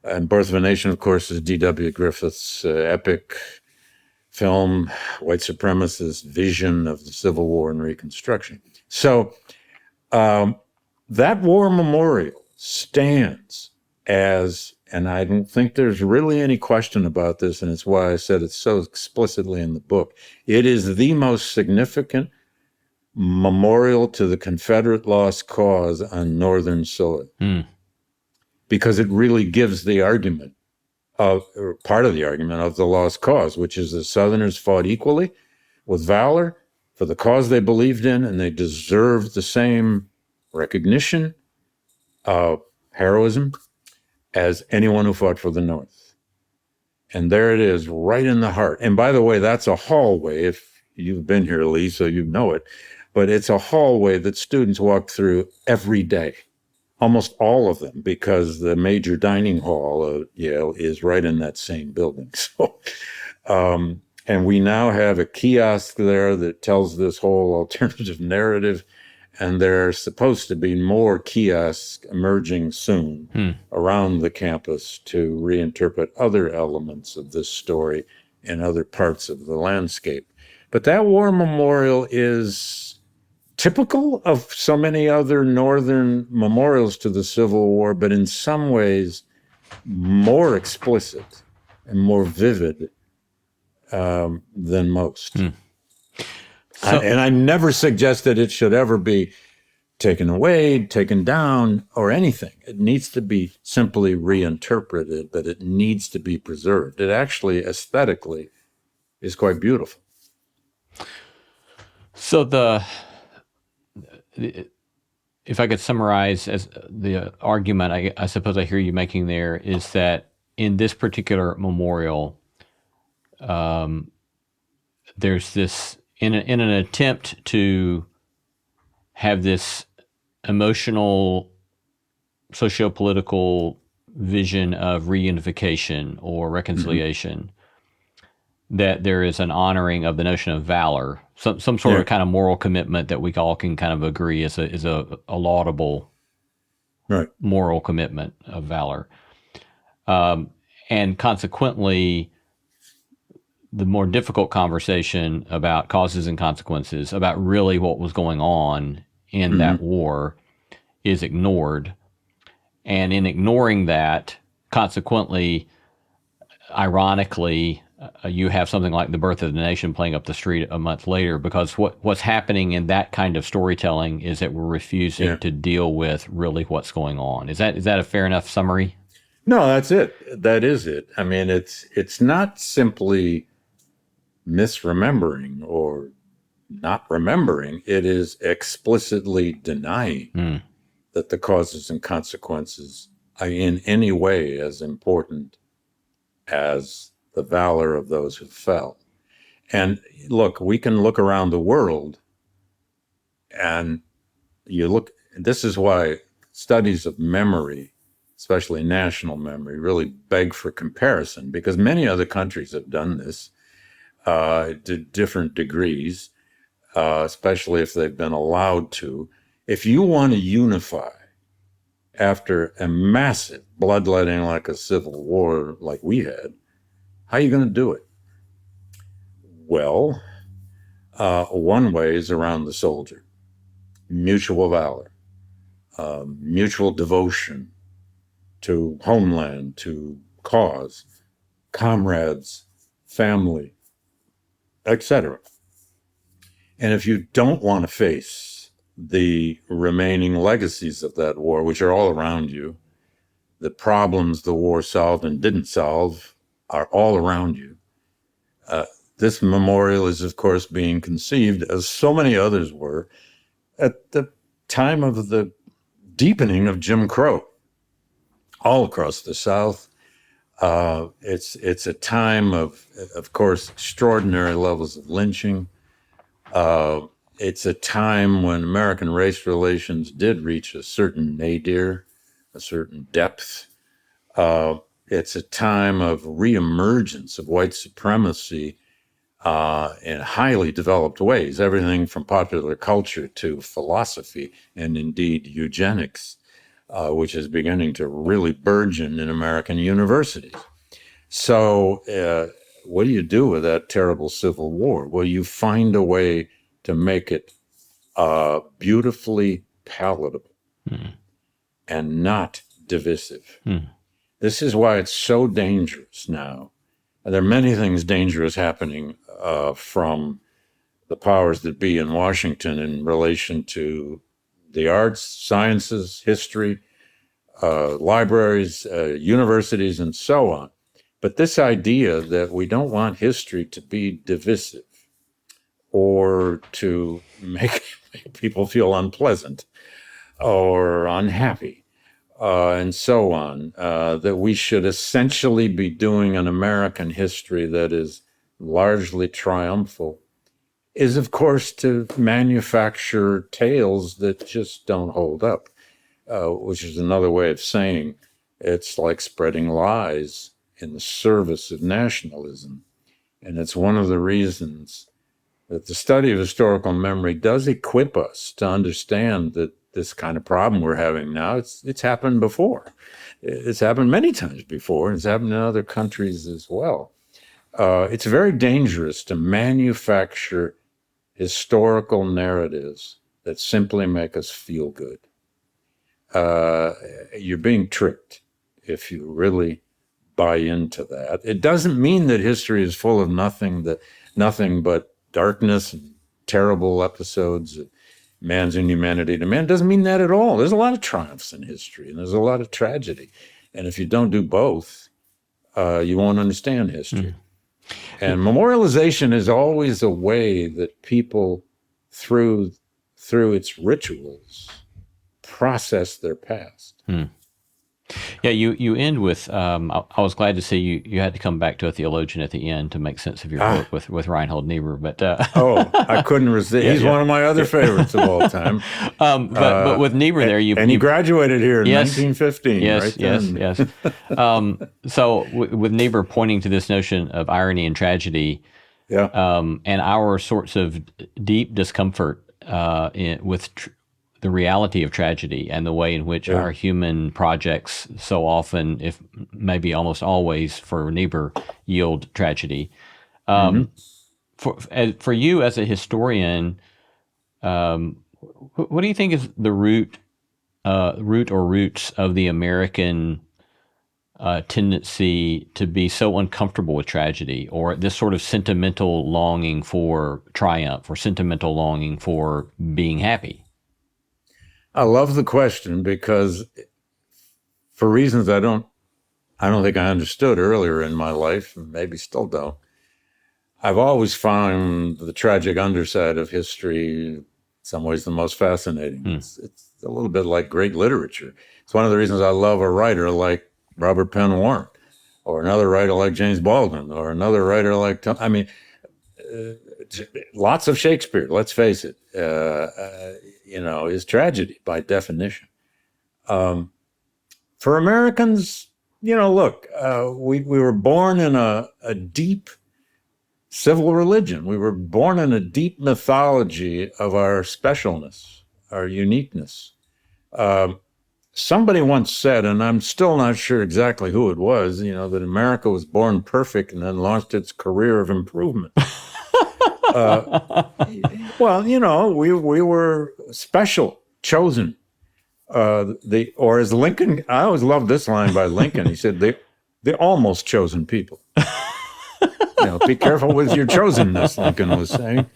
And Birth of a Nation, of course, is D.W. Griffith's epic film, white supremacist vision of the Civil War and Reconstruction. So that war memorial stands as, and I don't think there's really any question about this, and it's why I said it so explicitly in the book, it is the most significant memorial to the Confederate lost cause on Northern soil. Because it really gives the argument of, or part of the argument of the lost cause, which is the Southerners fought equally with valor for the cause they believed in, and they deserved the same recognition of heroism as anyone who fought for the North. And there it is, right in the heart. And by the way, that's a hallway. If you've been here, Lee, so you know it. But it's a hallway that students walk through every day. Almost all of them, because the major dining hall of Yale is right in that same building. So, and we now have a kiosk there that tells this whole alternative narrative, and there are supposed to be more kiosks emerging soon around the campus to reinterpret other elements of this story in other parts of the landscape. But that war memorial is typical of so many other Northern memorials to the Civil War, but in some ways more explicit and more vivid than most. And I never suggested it should ever be taken away, taken down, or anything. It needs to be simply reinterpreted, but it needs to be preserved. It actually aesthetically is quite beautiful. So if I could summarize as the argument, I suppose I hear you making there, is that in this particular memorial, there's this, in an attempt to have this emotional, socio-political vision of reunification or reconciliation, that there is an honoring of the notion of valor, some sort of kind of moral commitment that we all can kind of agree is a laudable moral commitment of valor. And consequently, the more difficult conversation about causes and consequences, about really what was going on in that war, is ignored. And in ignoring that, consequently, ironically, you have something like The Birth of the Nation playing up the street a month later, because what's happening in that kind of storytelling is that we're refusing to deal with really what's going on. Is that a fair enough summary? No, that's it. That is it. I mean, it's not simply misremembering or not remembering. It is explicitly denying that the causes and consequences are in any way as important as the valor of those who fell. And look, we can look around the world and this is why studies of memory, especially national memory, really beg for comparison, because many other countries have done this to different degrees, especially if they've been allowed to. If you want to unify after a massive bloodletting like a civil war like we had, how are you going to do it? Well, one way is around the soldier. Mutual valor, mutual devotion to homeland, to cause, comrades, family, etc. And if you don't want to face the remaining legacies of that war, which are all around you, the problems the war solved and didn't solve are all around you. This memorial is, of course, being conceived, as so many others were, at the time of the deepening of Jim Crow all across the South. It's a time of course, extraordinary levels of lynching. It's a time when American race relations did reach a certain nadir, a certain depth. It's a time of reemergence of white supremacy in highly developed ways, everything from popular culture to philosophy and indeed eugenics, which is beginning to really burgeon in American universities. So what do you do with that terrible Civil War? Well, you find a way to make it beautifully palatable and not divisive. This is why it's so dangerous now. There are many things dangerous happening from the powers that be in Washington in relation to the arts, sciences, history, libraries, universities, and so on. But this idea that we don't want history to be divisive or to make people feel unpleasant or unhappy, and so on, that we should essentially be doing an American history that is largely triumphal, is, of course, to manufacture tales that just don't hold up, which is another way of saying it's like spreading lies in the service of nationalism. And it's one of the reasons that the study of historical memory does equip us to understand that this kind of problem we're having now, it's happened before. It's happened many times before, and it's happened in other countries as well. It's very dangerous to manufacture historical narratives that simply make us feel good. You're being tricked if you really buy into that. It doesn't mean that history is full of nothing but darkness and terrible episodes of man's inhumanity to man. It doesn't mean that at all. There's a lot of triumphs in history, and there's a lot of tragedy. And if you don't do both, you won't understand history. And memorialization is always a way that people, through its rituals, process their past. Yeah, you end with, I was glad to see you had to come back to a theologian at the end to make sense of your book with Reinhold Niebuhr. But I couldn't resist. He's one of my other favorites of all time. But with Niebuhr there, he graduated here in 1915. Yes, right yes. So with Niebuhr pointing to this notion of irony and tragedy, and our sorts of deep discomfort with the reality of tragedy and the way in which our human projects so often, if maybe almost always for Niebuhr, yield tragedy. For you as a historian, what do you think is the root or roots of the American tendency to be so uncomfortable with tragedy, or this sort of sentimental longing for triumph or sentimental longing for being happy? I love the question because, for reasons I don't think I understood earlier in my life, and maybe still don't, I've always found the tragic underside of history in some ways the most fascinating. It's a little bit like great literature. It's one of the reasons I love a writer like Robert Penn Warren, or another writer like James Baldwin, or another writer like lots of Shakespeare. Let's face it, is tragedy by definition. For Americans, look, we were born in a deep civil religion. We were born in a deep mythology of our specialness, our uniqueness. Somebody once said, and I'm still not sure exactly who it was, that America was born perfect and then launched its career of improvement. We were special, chosen. Or as Lincoln, I always loved this line by Lincoln. He said, "The almost chosen people." Be careful with your chosenness, Lincoln was saying,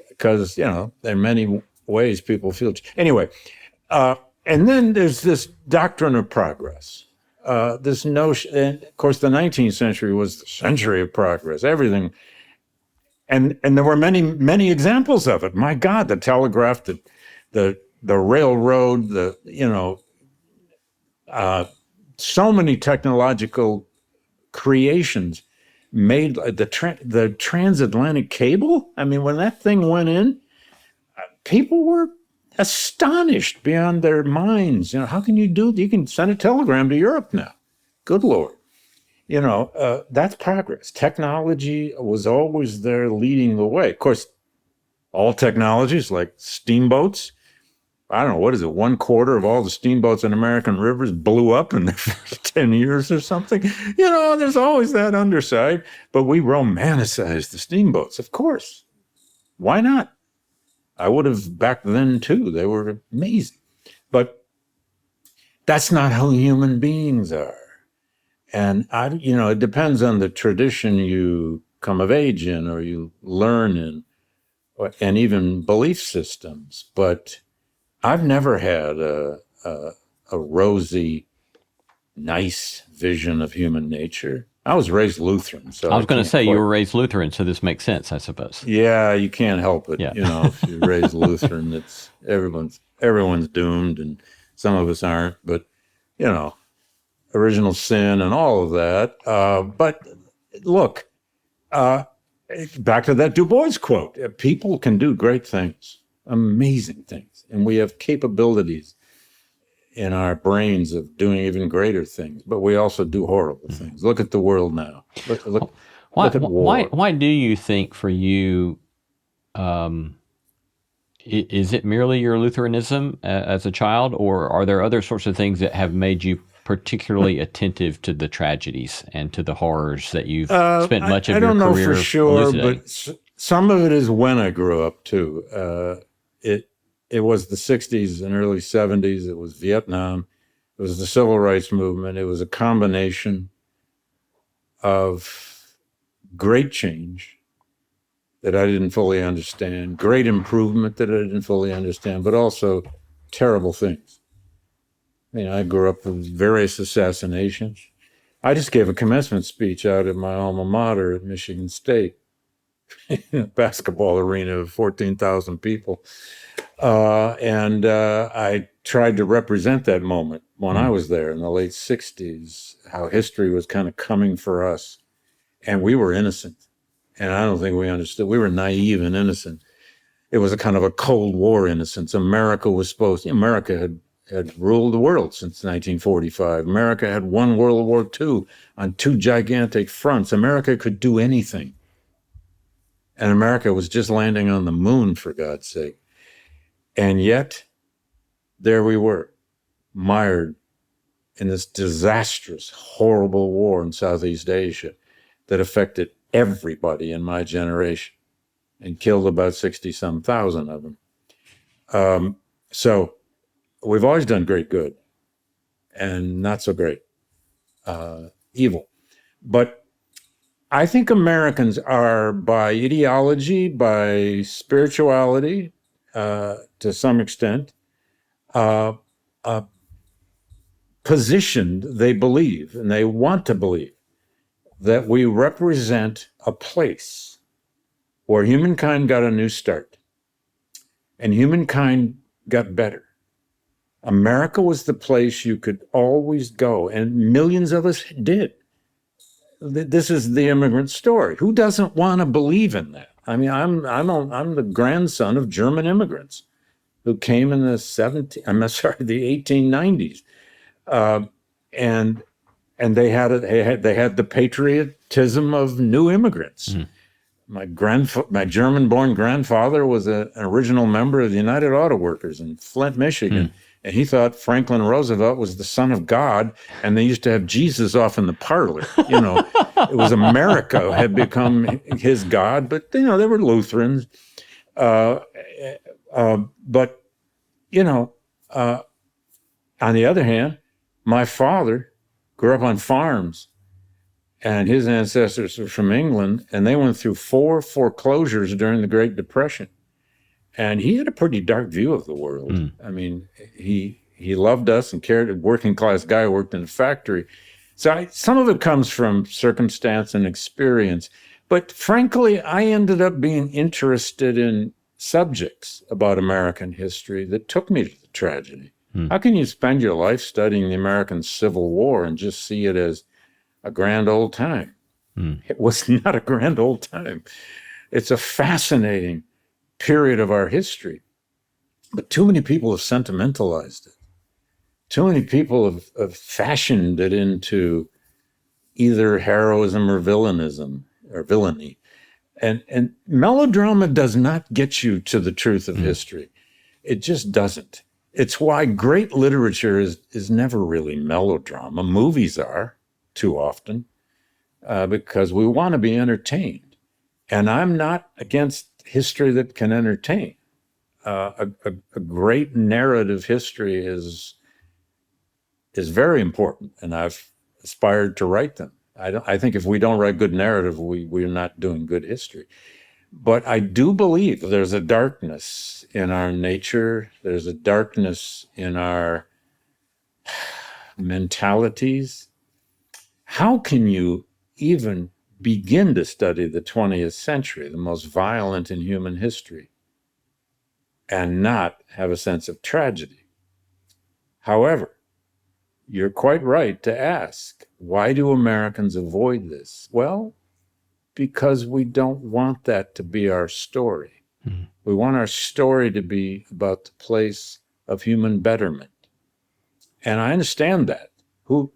because there are many ways people feel. Anyway, and then there's this doctrine of progress. This notion, and of course, the 19th century was the century of progress. Everything, and there were many examples of it. My God, the telegraph, the railroad, so many technological creations made the transatlantic cable. I mean, when that thing went in, people were astonished beyond their minds. How can you do? You can send a telegram to Europe now. Good Lord. That's progress. Technology was always there leading the way. Of course, all technologies like steamboats, I don't know, what is it? 1/4 of all the steamboats in American rivers blew up in the first 10 years or something. There's always that underside, but we romanticized the steamboats, of course. Why not? I would have back then too. They were amazing. But that's not how human beings are. And it depends on the tradition you come of age in or you learn in, and even belief systems. But I've never had a rosy, nice vision of human nature. I was raised Lutheran, so I was going to say you were raised Lutheran, so this makes sense, I suppose. Yeah, you can't help it. Yeah. If you're raised Lutheran, it's everyone's doomed, and some of us aren't. But original sin and all of that. But look, back to that Du Bois quote: "People can do great things, amazing things, and we have capabilities in our brains of doing even greater things, but we also do horrible things. Look at the world now. Look at war." Why do you think for you, is it merely your Lutheranism as a child, or are there other sorts of things that have made you particularly attentive to the tragedies and to the horrors that you've spent much of your career I don't know for sure, elucidating? but some of it is when I grew up too. It was the 60s and early 70s. It was Vietnam. It was the civil rights movement. It was a combination of great change that I didn't fully understand, great improvement that I didn't fully understand, but also terrible things. I grew up with various assassinations. I just gave a commencement speech out at my alma mater at Michigan State, in a basketball arena of 14,000 people. And I tried to represent that moment when I was there in the late 60s, how history was kind of coming for us. And we were innocent. And I don't think we understood. We were naive and innocent. It was a kind of a Cold War innocence. America had ruled the world since 1945. America had won World War II on 2 gigantic fronts. America could do anything. And America was just landing on the moon, for God's sake. And yet, there we were, mired in this disastrous, horrible war in Southeast Asia that affected everybody in my generation and killed about 60-some thousand of them. So we've always done great good and not so great evil. But I think Americans are, by ideology, by spirituality, to some extent, positioned, they believe, and they want to believe, that we represent a place where humankind got a new start and humankind got better. America was the place you could always go, and millions of us did. this is the immigrant story. Who doesn't want to believe in that? I mean, I'm the grandson of German immigrants who came in the the 1890s, and they had the patriotism of new immigrants. My German-born grandfather was an original member of the United Auto Workers in Flint, Michigan. And he thought Franklin Roosevelt was the son of God, and they used to have Jesus off in the parlor. You know, it was America had become his God, but, you know, they were Lutherans. But, you know, on the other hand, my father grew up on farms, and his ancestors were from England, and they went through 4 foreclosures during the Great Depression. And he had a pretty dark view of the world. I mean, he loved us and cared. A working class guy who worked in a factory. So some of it comes from circumstance and experience. But frankly, I ended up being interested in subjects about American history that took me to the tragedy. How can you spend your life studying the American Civil War and just see it as a grand old time? It was not a grand old time. It's a fascinating period of our history, but too many people have sentimentalized it. Too many people have fashioned it into either heroism or villainy. And melodrama does not get you to the truth of history. It just doesn't. It's why great literature is never really melodrama. Movies are too often because we want to be entertained. And I'm not against history that can entertain. A great narrative history is very important, and I've aspired to write them. I think if we don't write good narrative, we're not doing good history. But I do believe there's a darkness in our nature. There's a darkness in our mentalities. How can you even begin to study the 20th century, the most violent in human history, and not have a sense of tragedy? However, you're quite right to ask, why do Americans avoid this? Well, because we don't want that to be our story. We want our story to be about the place of human betterment. And I understand that. Who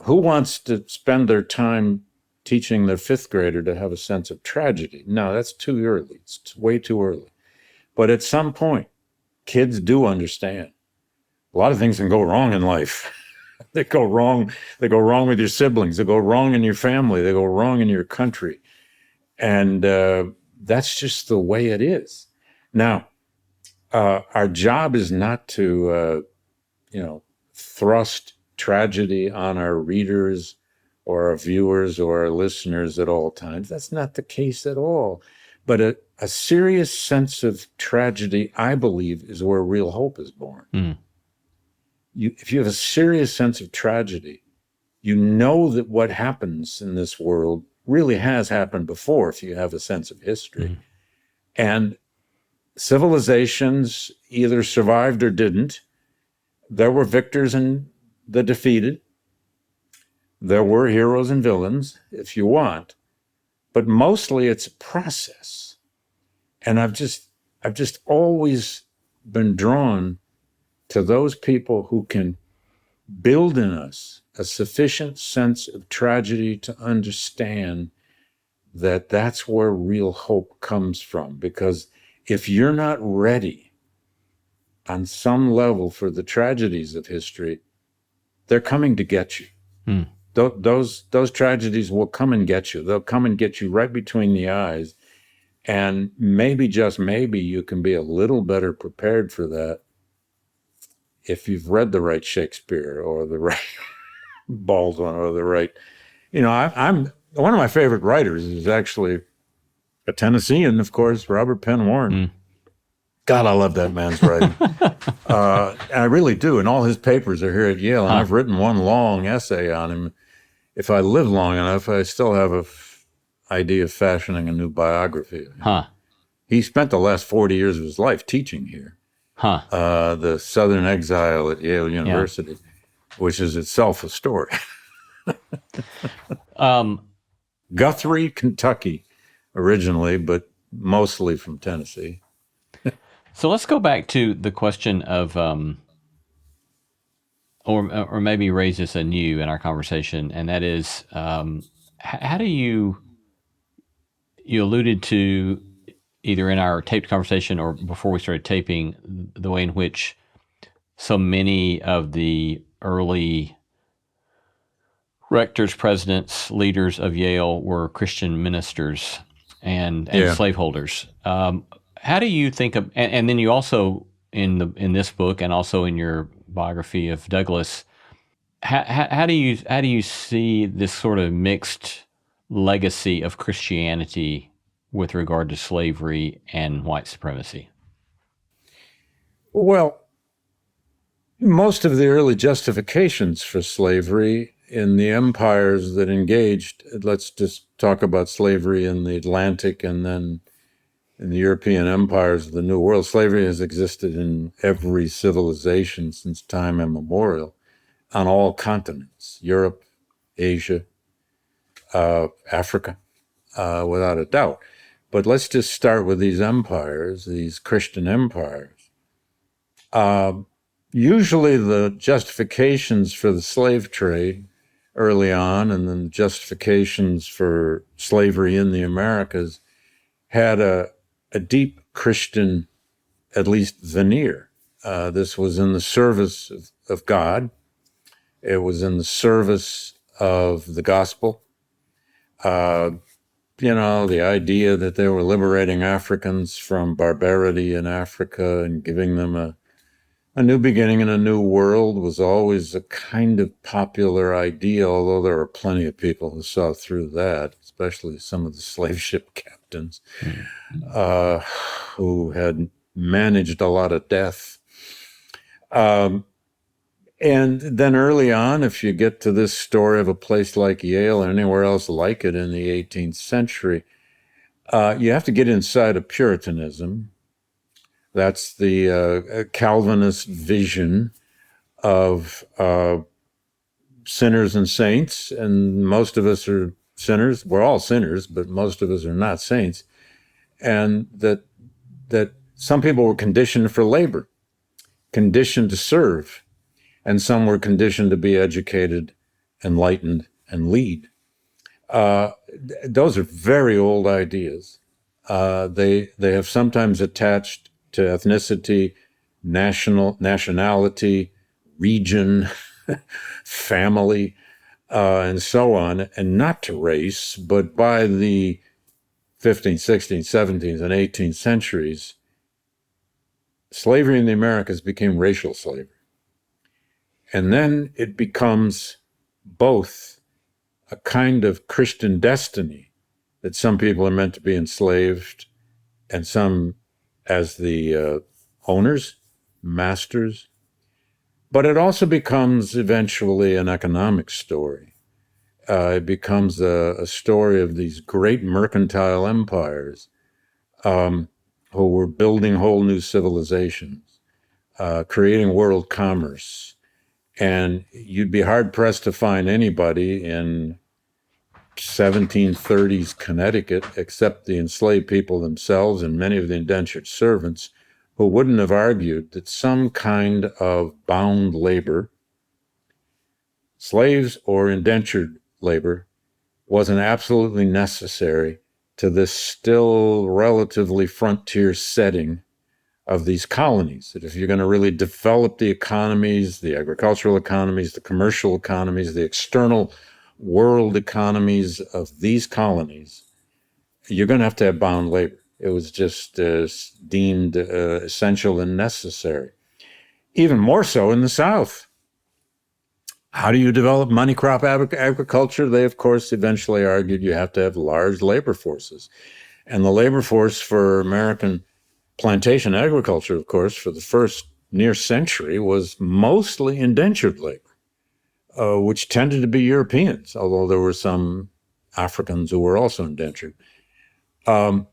wants to spend their time teaching their 5th grader to have a sense of tragedy? No, that's too early. It's way too early. But at some point, kids do understand. A lot of things can go wrong in life. They go wrong with your siblings. They go wrong in your family. They go wrong in your country. And that's just the way it is. Now, our job is not to, thrust tragedy on our readers or our viewers or our listeners at all times. That's not the case at all. But a serious sense of tragedy, I believe, is where real hope is born. If you have a serious sense of tragedy, you know that what happens in this world really has happened before if you have a sense of history. And civilizations either survived or didn't. There were victors and the defeated. There were heroes and villains, if you want. But mostly it's a process. And I've just always been drawn to those people who can build in us a sufficient sense of tragedy to understand that that's where real hope comes from. Because if you're not ready on some level for the tragedies of history, they're coming to get you. Those tragedies will come and get you. They'll come and get you right between the eyes. And maybe, just maybe, you can be a little better prepared for that if you've read the right Shakespeare or the right Baldwin or the right, I'm one of my favorite writers is actually a Tennessean, of course, Robert Penn Warren. God, I love that man's writing. I really do. And all his papers are here at Yale. And I've written one long essay on him. If I live long enough, I still have an idea of fashioning a new biography. He spent the last 40 years of his life teaching here. The Southern exile at Yale University, which is itself a story. Guthrie, Kentucky, originally, but mostly from Tennessee. So let's go back to the question of, or maybe raise this anew in our conversation, and that is, how do you alluded to either in our taped conversation or before we started taping the way in which so many of the early rectors, presidents, leaders of Yale were Christian ministers and slaveholders. How do you think of, and then you also in this book and also in your biography of Douglass, how do you see this sort of mixed legacy of Christianity with regard to slavery and white supremacy? Well, most of the early justifications for slavery in the empires that engaged, let's just talk about slavery in the Atlantic and then in the European empires of the New World. Slavery has existed in every civilization since time immemorial on all continents, Europe, Asia, Africa, without a doubt. But let's just start with these empires, these Christian empires. Usually the justifications for the slave trade early on and then justifications for slavery in the Americas had a deep Christian, at least veneer. This was in the service of God. It was in the service of the gospel. The idea that they were liberating Africans from barbarity in Africa and giving them a new beginning in a new world was always a kind of popular idea, although there were plenty of people who saw through that, especially some of the slave ship captains who had managed a lot of death. And then early on, if you get to this story of a place like Yale or anywhere else like it in the 18th century, you have to get inside of Puritanism. That's the Calvinist vision of sinners and saints, and most of us are sinners. We're all sinners, but most of us are not saints. And that some people were conditioned for labor, conditioned to serve, and some were conditioned to be educated, enlightened, and lead. Those are very old ideas. They have sometimes attached to ethnicity, nationality, region, family, and so on, and not to race. But by the 15th, 16th, 17th, and 18th centuries, slavery in the Americas became racial slavery. And then it becomes both a kind of Christian destiny that some people are meant to be enslaved and some as the owners, masters. But it also becomes eventually an economic story. It becomes a story of these great mercantile empires who were building whole new civilizations, creating world commerce. And you'd be hard-pressed to find anybody in 1730s Connecticut, except the enslaved people themselves and many of the indentured servants, who wouldn't have argued that some kind of bound labor, slaves or indentured labor, wasn't absolutely necessary to this still relatively frontier setting of these colonies. That if you're going to really develop the economies, the agricultural economies, the commercial economies, the external world economies of these colonies, you're going to have bound labor. It was just deemed essential and necessary. Even more so in the South. How do you develop money crop agriculture? They, of course, eventually argued you have to have large labor forces. And the labor force for American plantation agriculture, of course, for the first near century was mostly indentured labor, which tended to be Europeans, although there were some Africans who were also indentured, and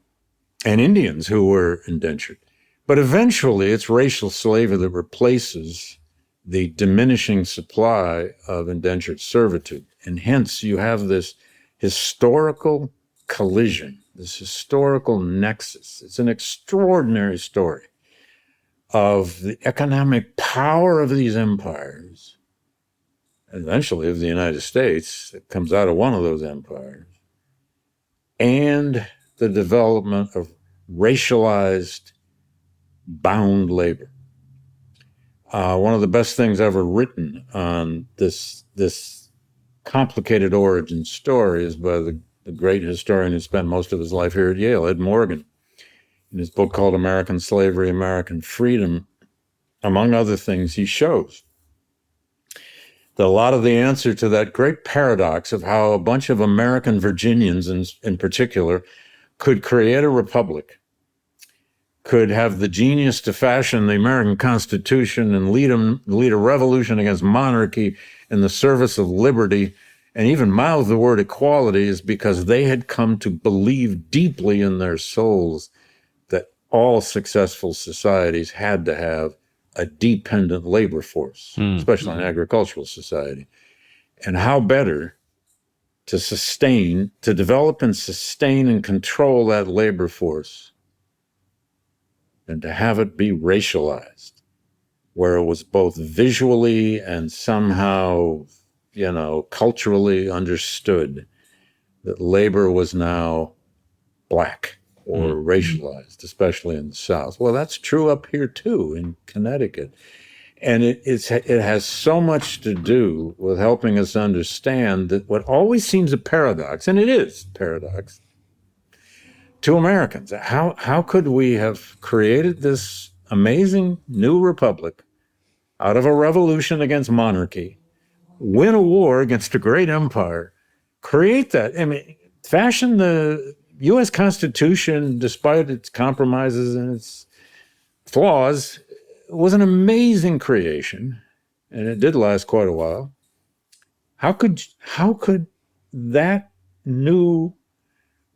Indians who were indentured. But eventually it's racial slavery that replaces the diminishing supply of indentured servitude. And hence you have this historical collision, this historical nexus. It's an extraordinary story of the economic power of these empires, eventually of the United States, that comes out of one of those empires, and the development of racialized bound labor. One of the best things ever written on this complicated origin story is by the great historian who spent most of his life here at Yale, Ed Morgan, in his book called American Slavery, American Freedom. Among other things, he shows that a lot of the answer to that great paradox of how a bunch of American Virginians in particular could create a republic, could have the genius to fashion the American Constitution and lead a revolution against monarchy in the service of liberty, and even mouth the word equality, is because they had come to believe deeply in their souls that all successful societies had to have a dependent labor force, especially an agricultural society. And how better to develop and sustain and control that labor force than to have it be racialized, where it was both visually and somehow, culturally understood that labor was now black or racialized, especially in the South. Well, that's true up here too, in Connecticut. And it has so much to do with helping us understand that what always seems a paradox, and it is a paradox, to Americans. How could we have created this amazing new republic out of a revolution against monarchy, win a war against a great empire, create that, fashion the U.S. Constitution, despite its compromises and its flaws, was an amazing creation, and it did last quite a while. How could that new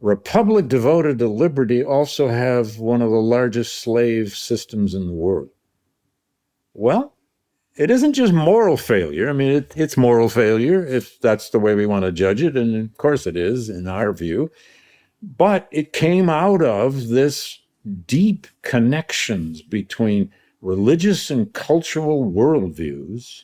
republic devoted to liberty also have one of the largest slave systems in the world? Well, it isn't just moral failure. It's moral failure if that's the way we want to judge it, and of course it is in our view. But it came out of this deep connections between religious and cultural worldviews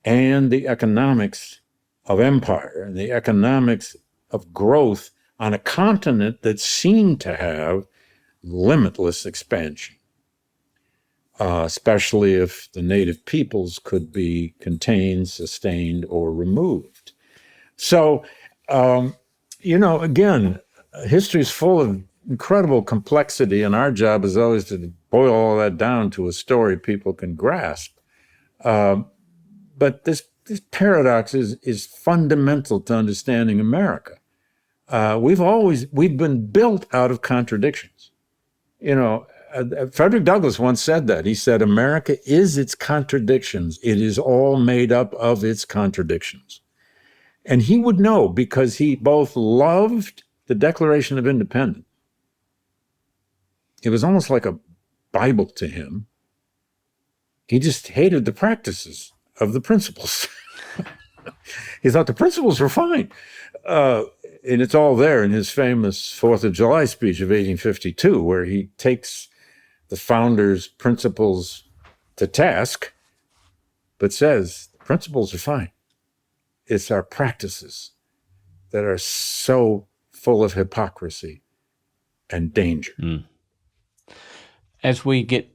and the economics of empire and the economics of growth on a continent that seemed to have limitless expansion, especially if the native peoples could be contained, sustained, or removed. So, again, history is full of incredible complexity, and our job is always to boil all that down to a story people can grasp. But this paradox is fundamental to understanding America. We've been built out of contradictions. Frederick Douglass once said that. He said, America is its contradictions. It is all made up of its contradictions. And he would know, because he both loved the Declaration of Independence. It was almost like a Bible to him. He just hated the practices of the principles. He thought the principles were fine. And it's all there in his famous 4th of July speech of 1852, where he takes the founders' principles to task, but says, the principles are fine. It's our practices that are so full of hypocrisy and danger. As we get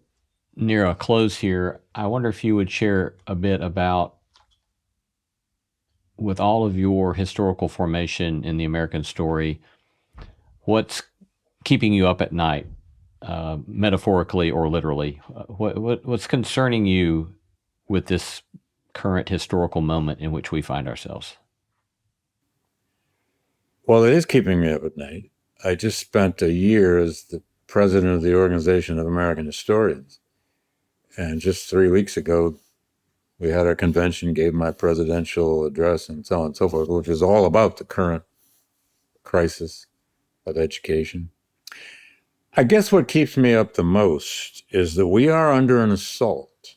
near a close here, I wonder if you would share a bit about, with all of your historical formation in the American story, what's keeping you up at night, metaphorically or literally? What's concerning you with this current historical moment in which we find ourselves? Well, it is keeping me up at night. I just spent a year as the president of the Organization of American Historians. And just 3 weeks ago, we had our convention, gave my presidential address, and so on and so forth, which is all about the current crisis of education. I guess what keeps me up the most is that we are under an assault.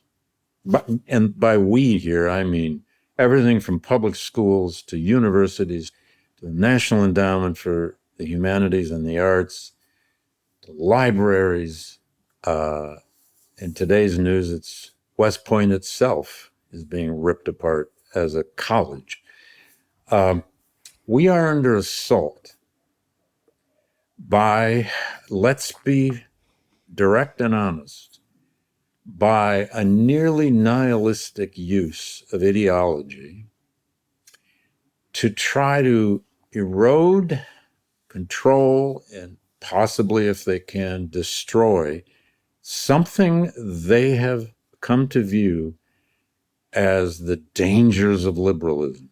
And by we here, I mean everything from public schools to universities to the National Endowment for the Humanities and the Arts, to libraries. In today's news, it's West Point itself is being ripped apart as a college. We are under assault by, let's be direct and honest, by a nearly nihilistic use of ideology to try to erode, control, and possibly, if they can, destroy something they have come to view as the dangers of liberalism.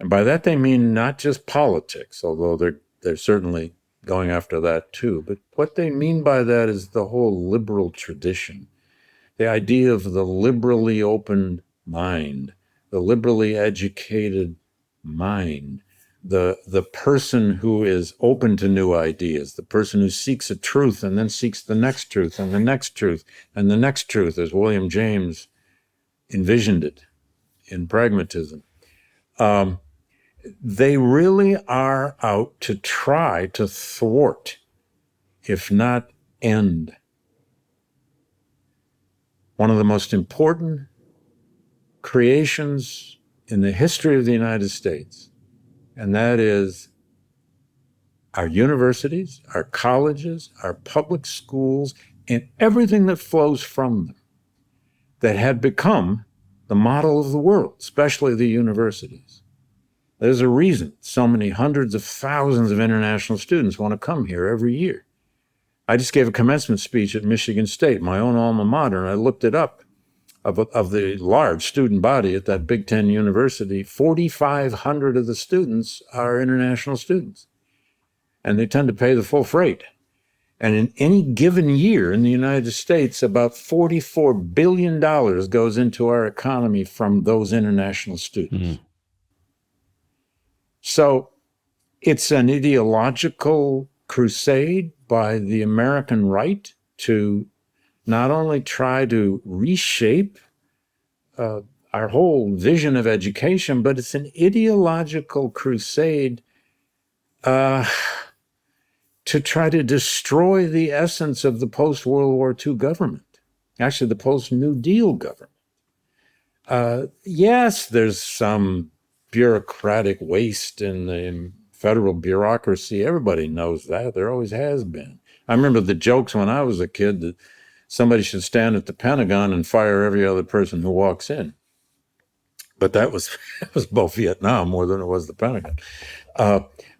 And by that they mean not just politics, although they're certainly going after that too, but what they mean by that is the whole liberal tradition, the idea of the liberally open mind, the liberally educated mind, the person who is open to new ideas, the person who seeks a truth and then seeks the next truth and the next truth and the next truth, as William James envisioned it in Pragmatism. They really are out to try to thwart, if not end, one of the most important creations in the history of the United States, and that is our universities, our colleges, our public schools, and everything that flows from them that had become the model of the world, especially the universities. There's a reason so many hundreds of thousands of international students want to come here every year. I just gave a commencement speech at Michigan State, my own alma mater, and I looked it up. Of the large student body at that Big Ten university, 4,500 of the students are international students. And they tend to pay the full freight. And in any given year in the United States, about $44 billion goes into our economy from those international students. Mm-hmm. So it's an ideological crusade by the American right to not only try to reshape our whole vision of education, but it's an ideological crusade to try to destroy the essence of the post-World War II government, actually the post-New Deal government. Yes, there's some bureaucratic waste in the federal bureaucracy. Everybody knows that. There always has been. I remember the jokes when I was a kid that somebody should stand at the Pentagon and fire every other person who walks in. But that was both Vietnam more than it was the Pentagon.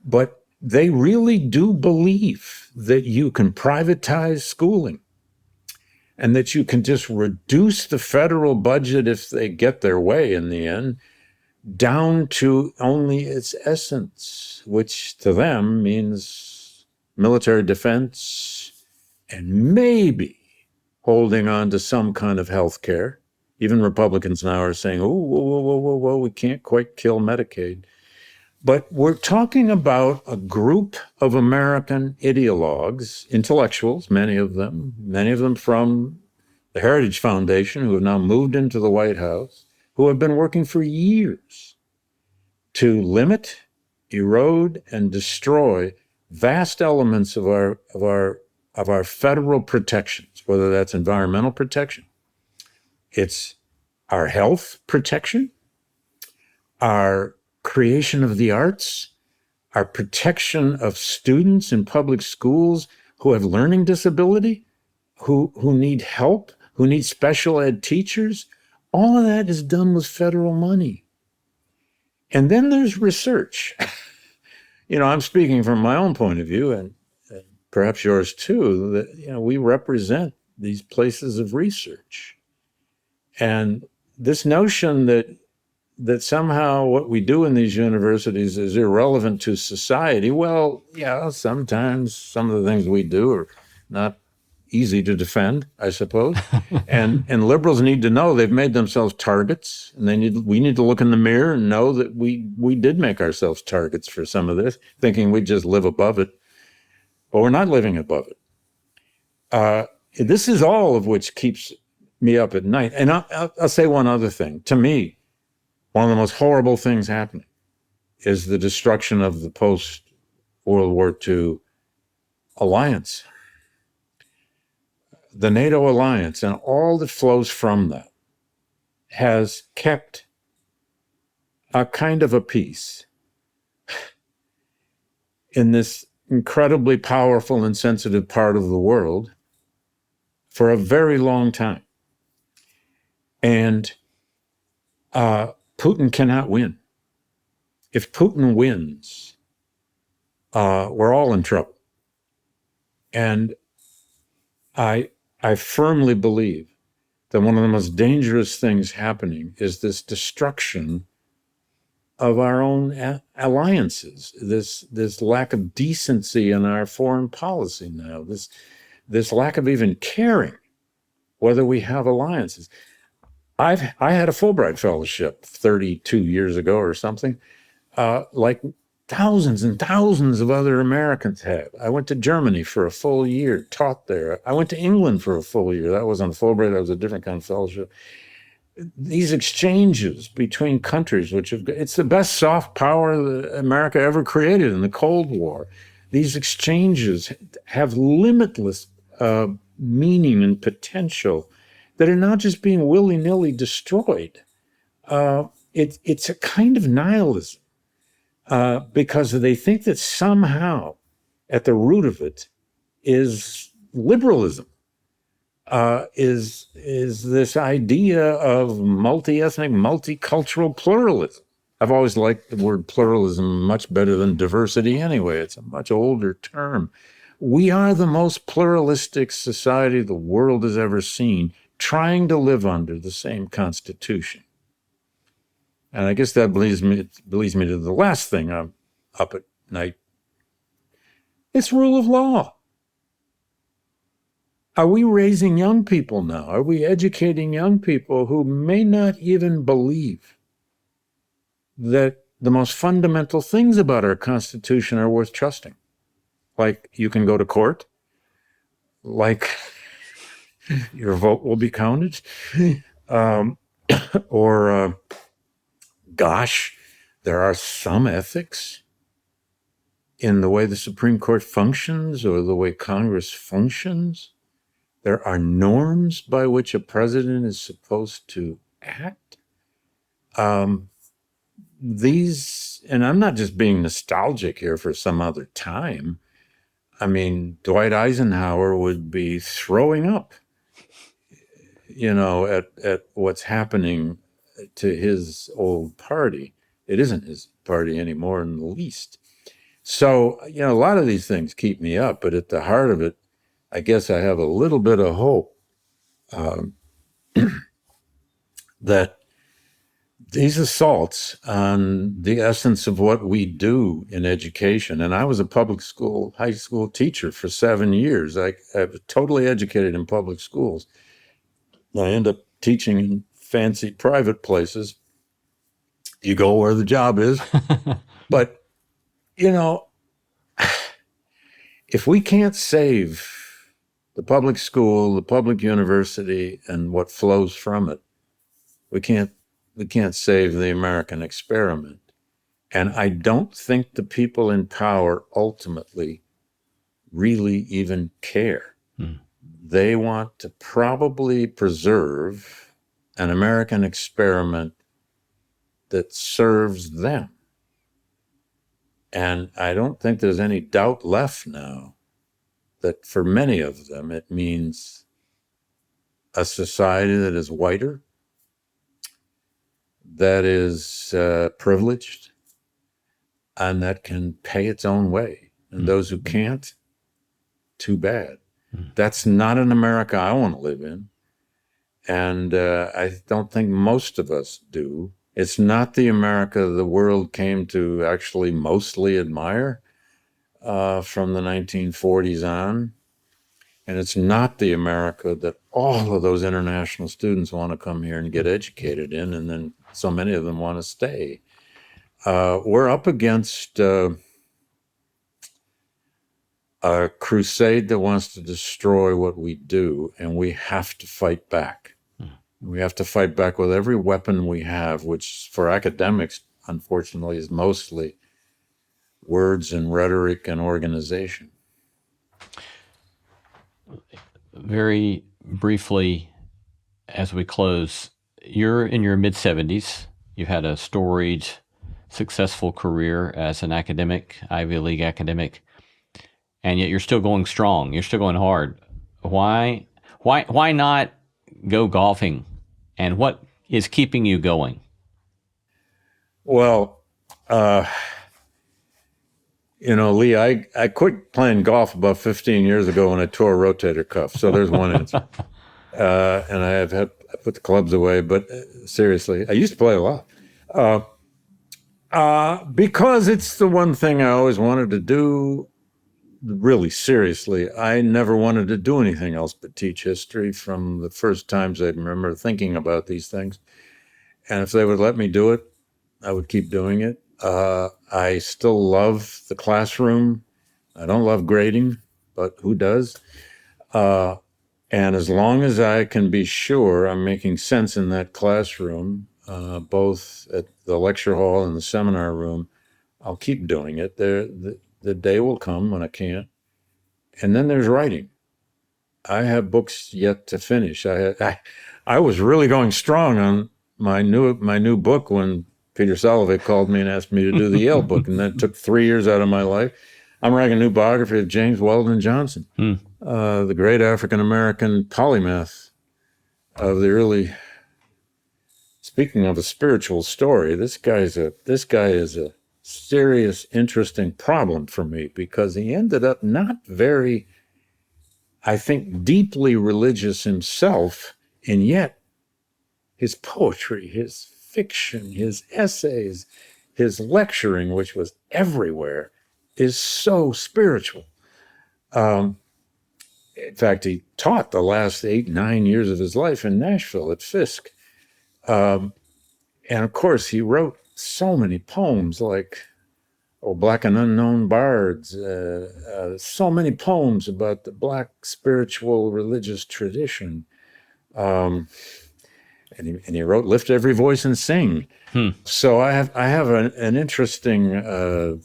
But they really do believe that you can privatize schooling and that you can just reduce the federal budget if they get their way in the end down to only its essence, which to them means military defense and maybe holding on to some kind of health care. Even Republicans now are saying, oh, whoa, we can't quite kill Medicaid. But we're talking about a group of American ideologues, intellectuals, many of them from the Heritage Foundation, who have now moved into the White House, who have been working for years to limit, erode, and destroy vast elements of our federal protections, whether that's environmental protection, it's our health protection, our creation of the arts, our protection of students in public schools who have learning disability, who need help, who need special ed teachers. All of that is done with federal money. And then there's research. I'm speaking from my own point of view, and perhaps yours too, that we represent these places of research. And this notion that somehow what we do in these universities is irrelevant to society, well, yeah, sometimes some of the things we do are not easy to defend, I suppose. and liberals need to know they've made themselves targets, and we need to look in the mirror and know that we did make ourselves targets for some of this, thinking we'd just live above it. But we're not living above it. This is all of which keeps me up at night. And I'll say one other thing. To me, one of the most horrible things happening is the destruction of the post-World War II alliance, the NATO alliance, and all that flows from that has kept a kind of a peace in this incredibly powerful and sensitive part of the world for a very long time. And Putin cannot win. If Putin wins, we're all in trouble. And I firmly believe that one of the most dangerous things happening is this destruction of our own alliances, this lack of decency in our foreign policy now, this lack of even caring whether we have alliances. I had a Fulbright fellowship 32 years ago or something, like thousands and thousands of other Americans have. I went to Germany for a full year, taught there. I went to England for a full year. That wasn't a Fulbright, that was a different kind of fellowship. These exchanges between countries, it's the best soft power that America ever created in the Cold War. These exchanges have limitless meaning and potential that are not just being willy-nilly destroyed. It's a kind of nihilism because they think that somehow at the root of it is liberalism. Is this idea of multi-ethnic, multicultural pluralism. I've always liked the word pluralism much better than diversity anyway. It's a much older term. We are the most pluralistic society the world has ever seen, trying to live under the same Constitution. And I guess that leads me to the last thing I'm up at night. It's rule of law. Are we raising young people now? Are we educating young people who may not even believe that the most fundamental things about our Constitution are worth trusting? Like you can go to court, like your vote will be counted, or gosh, there are some ethics in the way the Supreme Court functions or the way Congress functions. There are norms by which a president is supposed to act. These, and I'm not just being nostalgic here for some other time. I mean, Dwight Eisenhower would be throwing up, at what's happening to his old party. It isn't his party anymore in the least. So, a lot of these things keep me up, but at the heart of it, I guess I have a little bit of hope that these assaults on the essence of what we do in education, and I was a high school teacher for 7 years. I was totally educated in public schools. I ended up teaching in fancy private places. You go where the job is. But, if we can't save the public school, the public university, and what flows from it, we can't save the American experiment. And I don't think the people in power ultimately really even care. They want to probably preserve an American experiment that serves them. And I don't think there's any doubt left now that for many of them, it means a society that is whiter, that is privileged, and that can pay its own way. And those who can't, too bad. That's not an America I want to live in. And I don't think most of us do. It's not the America the world came to actually mostly admire from the 1940s on. And it's not the America that all of those international students want to come here and get educated in, and then so many of them want to stay. We're up against a crusade that wants to destroy what we do, and we have to fight back. We have to fight back with every weapon we have, which for academics unfortunately, is mostly words and rhetoric and organization. Very briefly, as we close, you're in your mid-70s. You've had a storied, successful career as an academic, Ivy League academic, and yet you're still going strong. You're still going hard. Why not go golfing? And what is keeping you going? Well, Lee, I quit playing golf about 15 years ago when I tore a rotator cuff. So there's one answer. And I put the clubs away, but seriously, I used to play a lot. Because it's the one thing I always wanted to do, really seriously. I never wanted to do anything else but teach history from the first times I remember thinking about these things. And if they would let me do it, I would keep doing it. I still love the classroom. I don't love grading, but who does? And as long as I can be sure I'm making sense in that classroom, both at the lecture hall and the seminar room, I'll keep doing it. The day will come when I can't. And then there's writing. I have books yet to finish. I was really going strong on my new book when Peter Salovey called me and asked me to do the Yale book, and that took 3 years out of my life. I'm writing a new biography of James Weldon Johnson, the great African-American polymath of the early. Speaking of a spiritual story, this guy is a serious, interesting problem for me, because he ended up not very, I think, deeply religious himself, and yet his poetry, his fiction, his essays, his lecturing, which was everywhere, is so spiritual. In fact, he taught the last 8-9 years of his life in Nashville at Fisk. And of course, he wrote so many poems like Black and Unknown Bards, so many poems about the Black spiritual religious tradition. And he wrote Lift Every Voice and Sing. So I have an interesting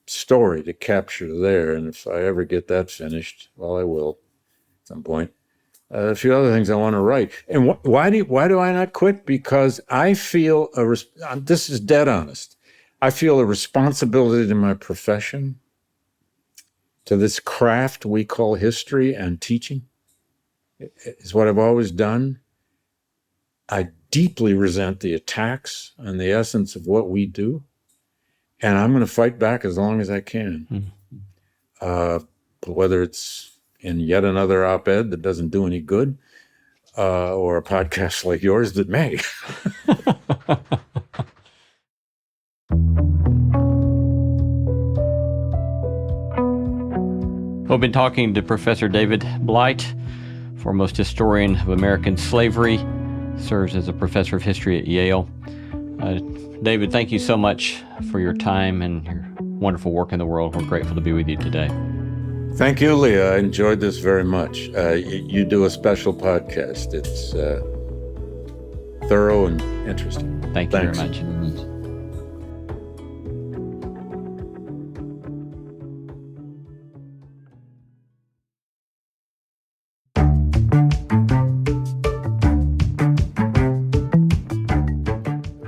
story to capture there. And if I ever get that finished, well, I will at some point. A few other things I want to write. And why do I not quit? Because I feel this is dead honest. I feel a responsibility to my profession, to this craft we call history and teaching. It's what I've always done. I deeply resent the attacks on the essence of what we do, and I'm going to fight back as long as I can. Whether it's in yet another op-ed that doesn't do any good, or a podcast like yours that may. We've been talking to Professor David Blight, foremost historian of American slavery, serves as a professor of history at Yale. David, thank you so much for your time and your wonderful work in the world. We're grateful to be with you today. Thank you, Leah. I enjoyed this very much. You do a special podcast. It's thorough and interesting. Thank you very much.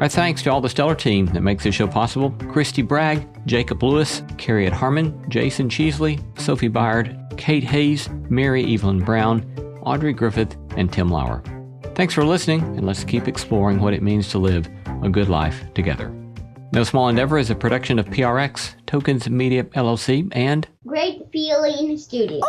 Our thanks to all the stellar team that makes this show possible: Christy Bragg, Jacob Lewis, Carriet Harmon, Jason Cheesley, Sophie Byard, Kate Hayes, Mary Evelyn Brown, Audrey Griffith, and Tim Lauer. Thanks for listening, and let's keep exploring what it means to live a good life together. No Small Endeavor is a production of PRX, Tokens Media LLC, and Great Feeling Studio.